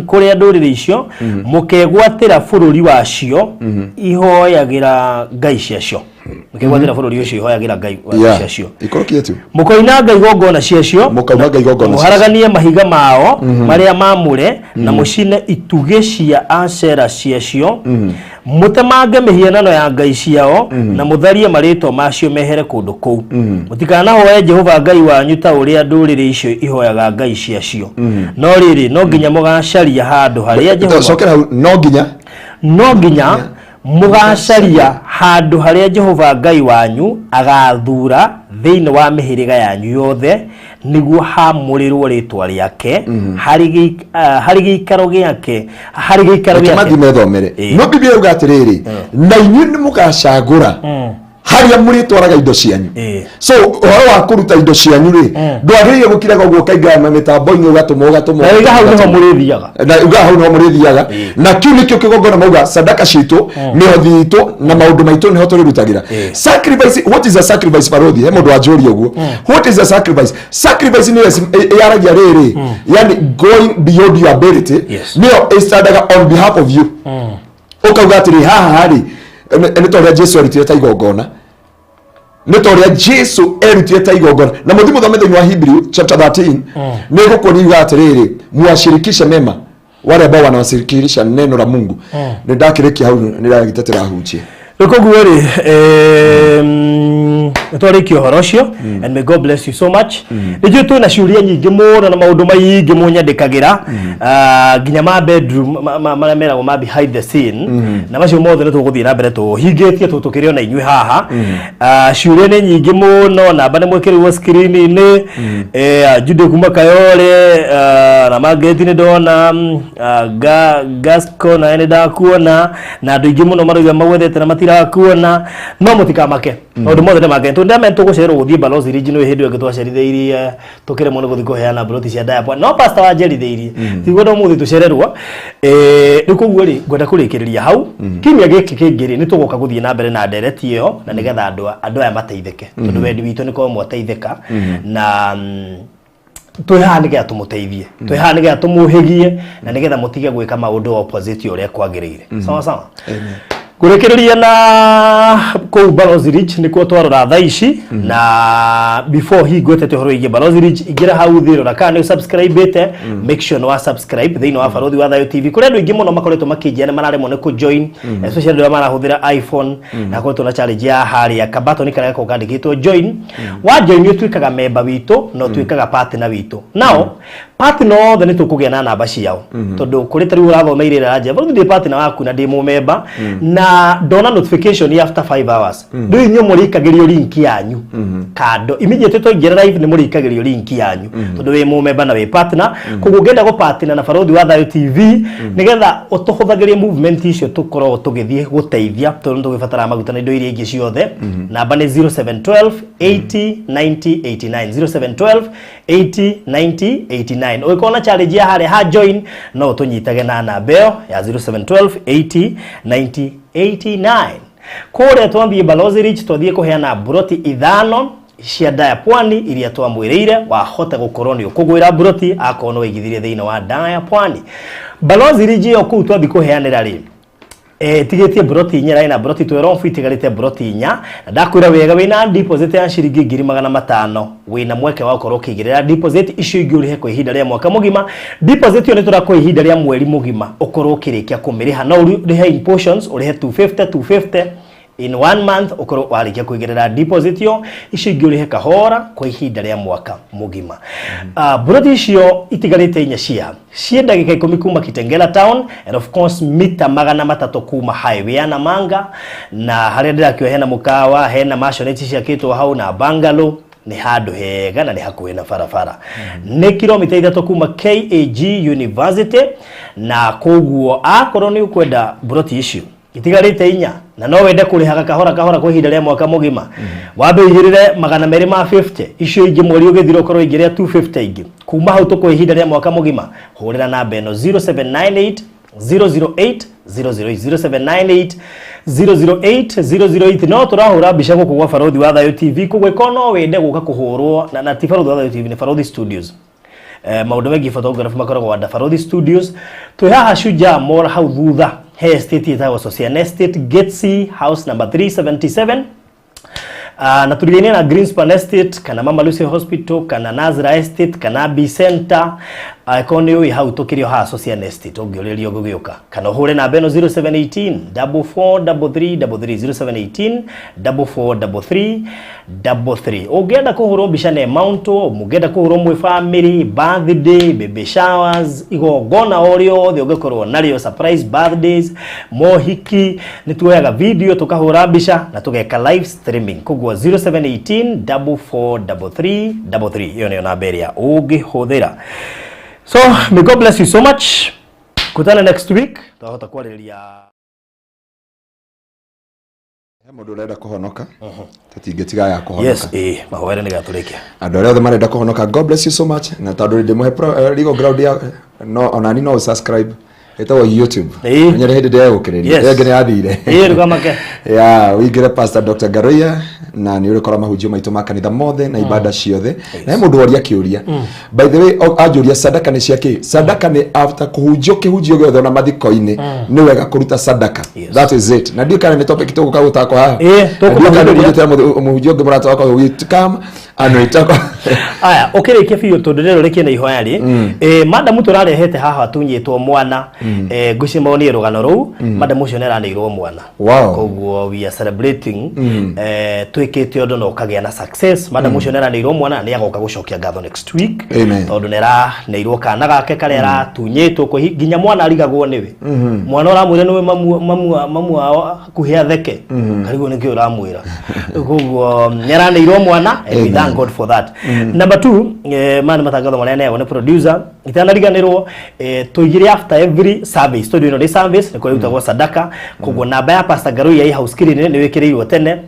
kũrĩa ndũrĩrĩ icio mũkegwatĩra bũrũri wacio ihoyagĩra ngai ciacio mukegwatĩra bũrũri ucio ihoyagĩra ngai ciacio mukoinanga igongona ciacio muharaganie mahiga mao maria mamure na mucine ituge cia Ashera ciacio mutemange mihianano ya ngai ciao na mutharie marĩtwa macio mehere kũndũ kũu mutikanahoye Jehova Ngai wanyu ta ũrĩa ndũrĩrĩ icio ihoyaga ngai ciacio no rĩrĩ no nginya mũgacaria handũ harĩa Jehova no nginya mugacaria handu haria Jehova Ngai wanyu agathura thiini wa mihiriga yanyu yothe niguo hamurirwo ritwa riake hari gikaro giake mathi methomere no Biblia uga atiriri na inyu ni mugacagura haria muritwaraga indo cianyu so uhoro wa kuruta indo cianyu ri ndwagiriire gukiraga guo kaingama mitambo-ini ugatuma na iga hau niho murithiaga na kiu nikio kigongona mauga sadaka citu mihothi itu na maundu maitu niho turirutagira sacrifice. What is a sacrifice parothi he mundu anjuri uguo what is a sacrifice ni yaragia riri yani going beyond your ability niyo istandaga on behalf of you ukauga atiri haha hari ni toria Jesu erutire ta igongona ni toria Jesu erutire ta igongona na muthi muthomete wa Hebrew chapter 13 ni gukuoniga atiriri muashirikishe mema wale ambao wanawashirikisha neno la Mungu ni ndakirikia hau ni ndagitetera hunjie Rukogweri twarikio horocio and may God bless you so much. Nijue tu na ciuria nyingi muno na maundu maingi munyandikagira ginya ma bedroom ma mera ma behind the scene na macio mothe nituguthie na mbere tu hingitie tukirio na inyue haha ciuria ni nyingi muno na bane mwekerirwo screen ini Jude kuma Kayole na Mageti ni ndona Gasco na ene ndakuona na andu ingi muno maruga magwethete na matira kuona no mutikamake maundu mothe ni make tu ndame tugucerwo guthie Balozi Regional hindu enge twaceritheirie tukire muno guthie kuheana broti cia Diapwa no pastor wanjeritheirie tiguo ndo muthi tucererwo nikuguo ri ngwenda kurikiriria hau kimia giki kingiri ni tugoka guthie na mbere na ndereti iyo na nigetha andu aya mateithike tondu wendi witu ni ko mwateithika na twihaniga tumuteithie twihaniga tumuhigie na nigetha mutige gwika maundu opposite uria kwagirire sawa sawa kurekereria na ko Balozi Ridge nikuo twarora thaa ici na before he gwetete horo ige Balozi Ridge igira hau thiro na kana subscribe ite make sure no subscribe thino wa Farothi wa Thayo TV kuri andu ingi muno makoretwo makijana mararemo ne ku join especially ndio marahuthira iPhone na koretwo na challenge ya ARIA kabato ni kara ko kandikitwo join wa join twikaga member witu no twikaga partner witu now partner the nitu kugia na namba ciao tondu kuri tari urathomeire raje Farothi partner waku na ndimo member na dona notification after 5 hours ndu inyo murikagirio link yanyu kado immediately to ingera live ni murikagirio link yanyu tondu we mu member na we partner kugugenda go partner na Farothi wa Thayo TV nigetha utuhuthagirie movement icio tukoro tugithie guteithia tondu tugĩbatara maguta na indo iria ingĩ ciothe namba ni 0712 80 90 89 0712 80 90 89 ukona challenge ya ha join no tunyitage na namba ya 0712 80 90 89 kore twambie Balozi Ridge twathie kuheana broti ithano cia Diapwani iria twamwiriire wahota gukorwo ni ukugwira broti akono wigithirie thiini wa Diapwani Balozi Ridge yo ku twathie kuheanira ri tigetie broti nyera ina broti twero fitigarite broti nya ndakwira wega wina deposit ya shiringi 500 wina mweke wa ukoro kigirira deposit icio ingi urihe kwa ihinda ria mwaka mugima deposit yo nitura kwa ihinda ria mweri mugima ukoro kirikia kumiriha no urihe in portions urihe 250 in 1 month ukoro warikia kuigirira deposit yo icio ingi urihe kahora kwa ihinda ria mwaka mugima broti icio itigarite inya cia ndagika 10 kuma Kitengela town and of course mita 300 kuma highway ya Namanga na haria ndirakio hena mukawa hena mashoneti cia kitwa hau na bungalow ni handu hega na ni hakuhe na barabara ni kilomita 3 kuma KAG University na koguo akorwo ni ukwenda broti issue itigarite inya na no wende kurihaga kahora kwa ihinda rĩa mwaka mugima wambe igirire 250 icio ingi mweri ugithira ukorwo igiria 250 ingi kuma hau tuko ihinda rĩa mwaka mugima hurira namba eno 0798 008 008 008 no turahura mbica guku gwa Barothi wa Thayo TV kugwiko no wende guka kuhurwo na ti Barothi wa Thayo TV ni Barothi Studios maundu mengi photography makoragwo wa Barothi Studios twihaha Shujaa Mall hau thutha he estate itawa Social Estate Gate house number 377 na tulienia na Greenspan Estate kana Mama Lucy Hospital kana Nazra Estate kana B Center ikoneyo hau tukirio ha Social Estate ongiorerio gugioka kana hure na beno 0718 443333 0718 443333 ongenda kuhuro mbica ne mount mugenda kuhuro mwe family birthday baby showers igogona orio the ugekorwo nario surprise birthdays mohiki nituoyaga video tukahura mbica na tugeka live streaming kugwa 0718 443333 iyo ni namba ria ungihuthira. So, may God bless you so much. Kutana next week. Tutahota kwariria. Mundu urenda kuhonoka. Tutingetiga ya kuhonoka. Yes, mahwere ni gaturike. Andu aria marenda kuhonoka. God bless you so much. Na tondu ndi muhe legal ground ya no onani no subscribe. Ito wa YouTube. Nyere hindi ndia gukiriria. Yenge ni athire. Rugamake. Ya, wigire Pastor Dr. Ngaruiya na ni urikora mahujio maitu makanitha mothe na ibada ciothe. Na mundu waria kiuria. By the way, ajuria sadaka ni ciake. Sadaka ni after kuhujio kihujio gothe na mathiko-ini ni wega kuruta sadaka. That is it. Na ndio kana ni topic tuko gutako ha. Tukuruta muhujio ngi murata wako witkam anoitako. Aya, okirike biyo tondu rero reke na ihoya ri. Madam turarehete haha tunyitwo mwana. Gushima ni rugano ru madam ucio neranirwo mwana. Koguo we are celebrating twikite undu no kagia na success. Madam ucio neranirwo mwana ni agoka gucokia ngatho next week. Tondu neranirwo kana gake karera tunyitwo ko ginya mwana arigagwo niwe. Mwana uramwira niwe mamu kuhia theke. Karigo nikio uramwira. Koguo neranirwo mwana and we thank God for that. Number 2 man matangatho manene one producer itanariganirwo tuigire after every service to do no service ni kwa utagwa sadaka koguo namba ya Pastor Ngaruiya i house screen ni wekirirwo tene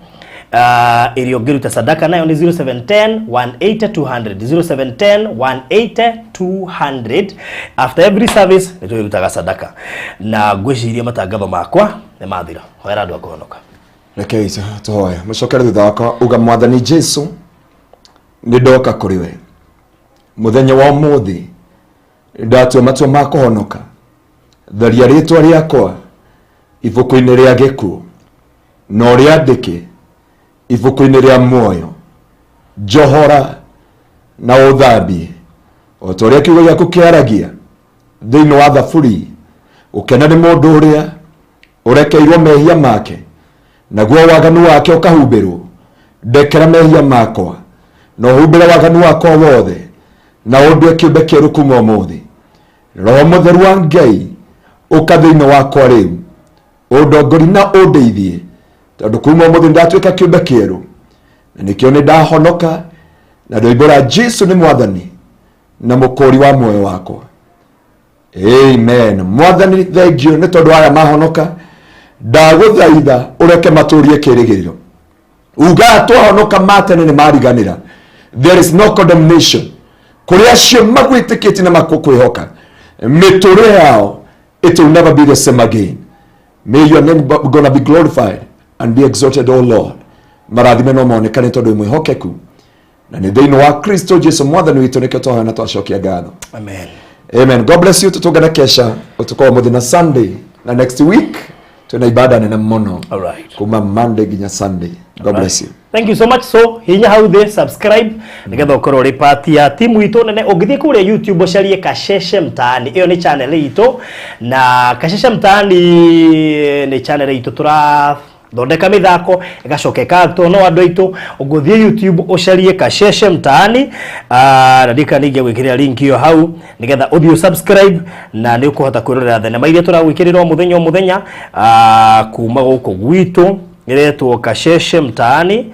iriyo giruta sadaka nayo ni 0710 180 200 0710 180 200 after every service ni tuyirutaga sadaka na gwiciria matangatho makwa ni mathira hoera andu akuhonoka reke isa tuhoya mucokere thutha wakwa uga mwathani Jesu ni ndoka kuri we muthenya wa muthi ndatua matua ma kuhonoka tharia ritwa riakwa ibuku-ini ria gikuo no riandike ibuku-ini ria muoyo njohora na uthambie o toria kiugo giaku kiaragia thiini wa thaburi ukena ni mundu uria urekeirwo mehia make naguo waganu wake ukahumbirwo ndekera mehia makwa no humbire waganu wakwa wothe na undue kiumbe kieru kuma umuthi roho mutheru wa Ngai uka thiini wakwa riu undongori na undeithie tondu kuma umuthi ndatwika kiumbe kieru na nikio ni ndahonoka na ndoimbura Jesu ni mwathani na mukuri wa muoyo wakwa. Amen. Mwathani thank you ni tondu aya mahonoka ndaguthaitha ureke maturie kirigiriro uga twahonoka matene ni mariganira. There is no condemnation kuri acio magwitikiti na makukwihoka miture yao it will never be the same again. May your name gonna be glorified and be exalted, O Lord. Marathime no monekane tondu mwihokeku na ni thiini wa Kristo Jesu mwathani witu nikio twahoya na twacokia ngatho. Amen. Amen. God bless you. Tutungana kesha utuko muthi na Sunday na next week tuna ibada nene mono. All right. Kuma Monday ginya Sunday. God bless you. Thank you so much. So hinya how they subscribe nigetha ukorwo ri part ya timu itu nene ugithie kure YouTube ucarie Kasheshe Mtaani. Iyo ni channel itu na Kasheshe Mtaani ni channel itu tura thondeka mithako igacokeka no andu aitu uguthie YouTube ucarie Kasheshe Mtaani na ndika ninge gwikirira link iyo hau nigetha uthie subscribe na ni ukuhota kwirorera thenema iria turagwikirirwo muthenya kuma guku gwitu iretwo Kasheshe Mtaani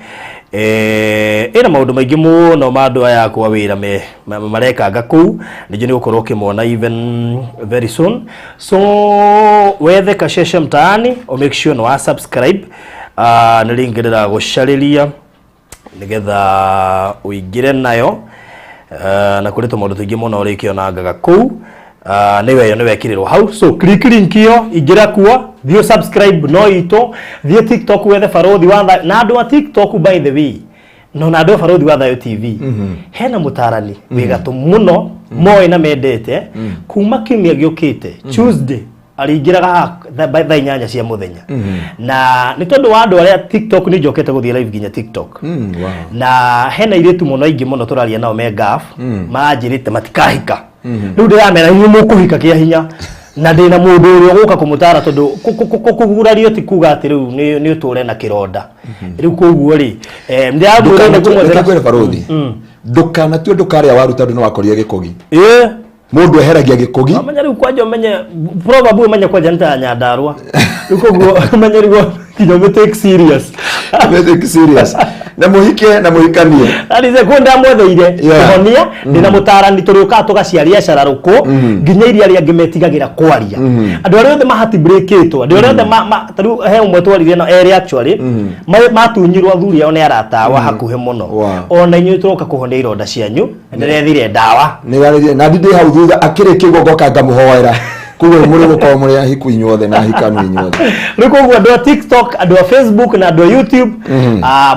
ina maundu maingi muno mandu aya kwa wira marekanga kuu nijue ni gukorwo kimona even very soon. So wethe Kasheshe Mtaani o make sure no subscribe niringirira gucariria nigetha uingire nayo na kurito maundu tuingi muno urikionangaga kuu niwe yo niwe kirirwo hau. So click link yo ingira kuo thio subscribe no ito thio TikTok wethe Barothi wa Thayo na andu wa TikTok by the way no na andu Barothi wa Thayo TV hena mutarani wigatu muno moe na mendete kuma kimia giukite Tuesday aringiraga thaa inyanya cia muthenya na ni tondu wa andu aria TikTok ni njokete guthie live ginya TikTok na hena iritu muno ingi muno turaria nao me gaf manjirite matikahika riu ndiramera ni mukuhika kia hinya na ndina mundu uria guka kumutara tondu kugurario ti kuga ati riu ni uture na kironda riu koguo ri ndiambura ni kumwethera Barothi ndukana tu ndukaria waru tondu no wakoria gikugi mundu eheragia gikugi amenya riu kwanja menye probably menye kwanja nta Nyandarua riu koguo menye riu kinyo me take serious na muhike na muhikanie alize kwenda mwetheire kuhonia ndina mutarani turiuka tugaciaria cararuko nginya iria ria ngimetigagira kwaria andu aria othe mahati breakito andu aria othe tariu he umwe twarire na area actually matunyirwo athuri ao ni aratawa hakuhe muno ona inyu turoka kuhonia ironda cianyu ndirethire ndawa na ndindi hau thutha akiriki gogoka ngamuhoera kuwe muri gukorwo muri ahiku inyuothe na ahikanu inyuothe rikuo andu a TikTok andu a Facebook na andu a YouTube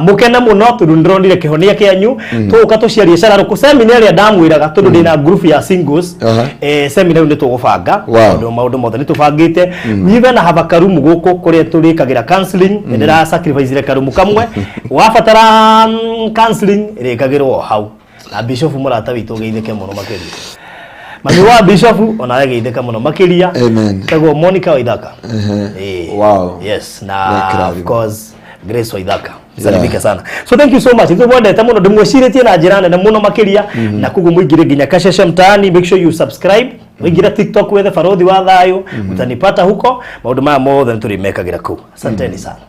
mukena muno tondu ndironire kihonia kianyu tuka tuciarie cararuku seminar ya ndamwiraga tondu ndina group ya singles seminar ni tugubanga tondu maundu mothe ni tubangite nive na hava karumu guku kuria turikagira counseling ndira sacrifice karumu kamwe wafatara counseling irikagirwo hau na bishop murata witu geithike muno makiria mami wa bishop ona ageitheka muno makiria tagwo Monica Waithaka wow yes na of course Grace Waithaka salimika sana. So thank you so much ndio mwendete muno ndimweciretie na njira na muno makiria na kugu muingire ginya Kasheshe Mtaani. Make sure you subscribe wingira TikTok wethe Barothi wa Thayo utanipata huko maundu maya mothe nturimekagira ku. Asanteni sana.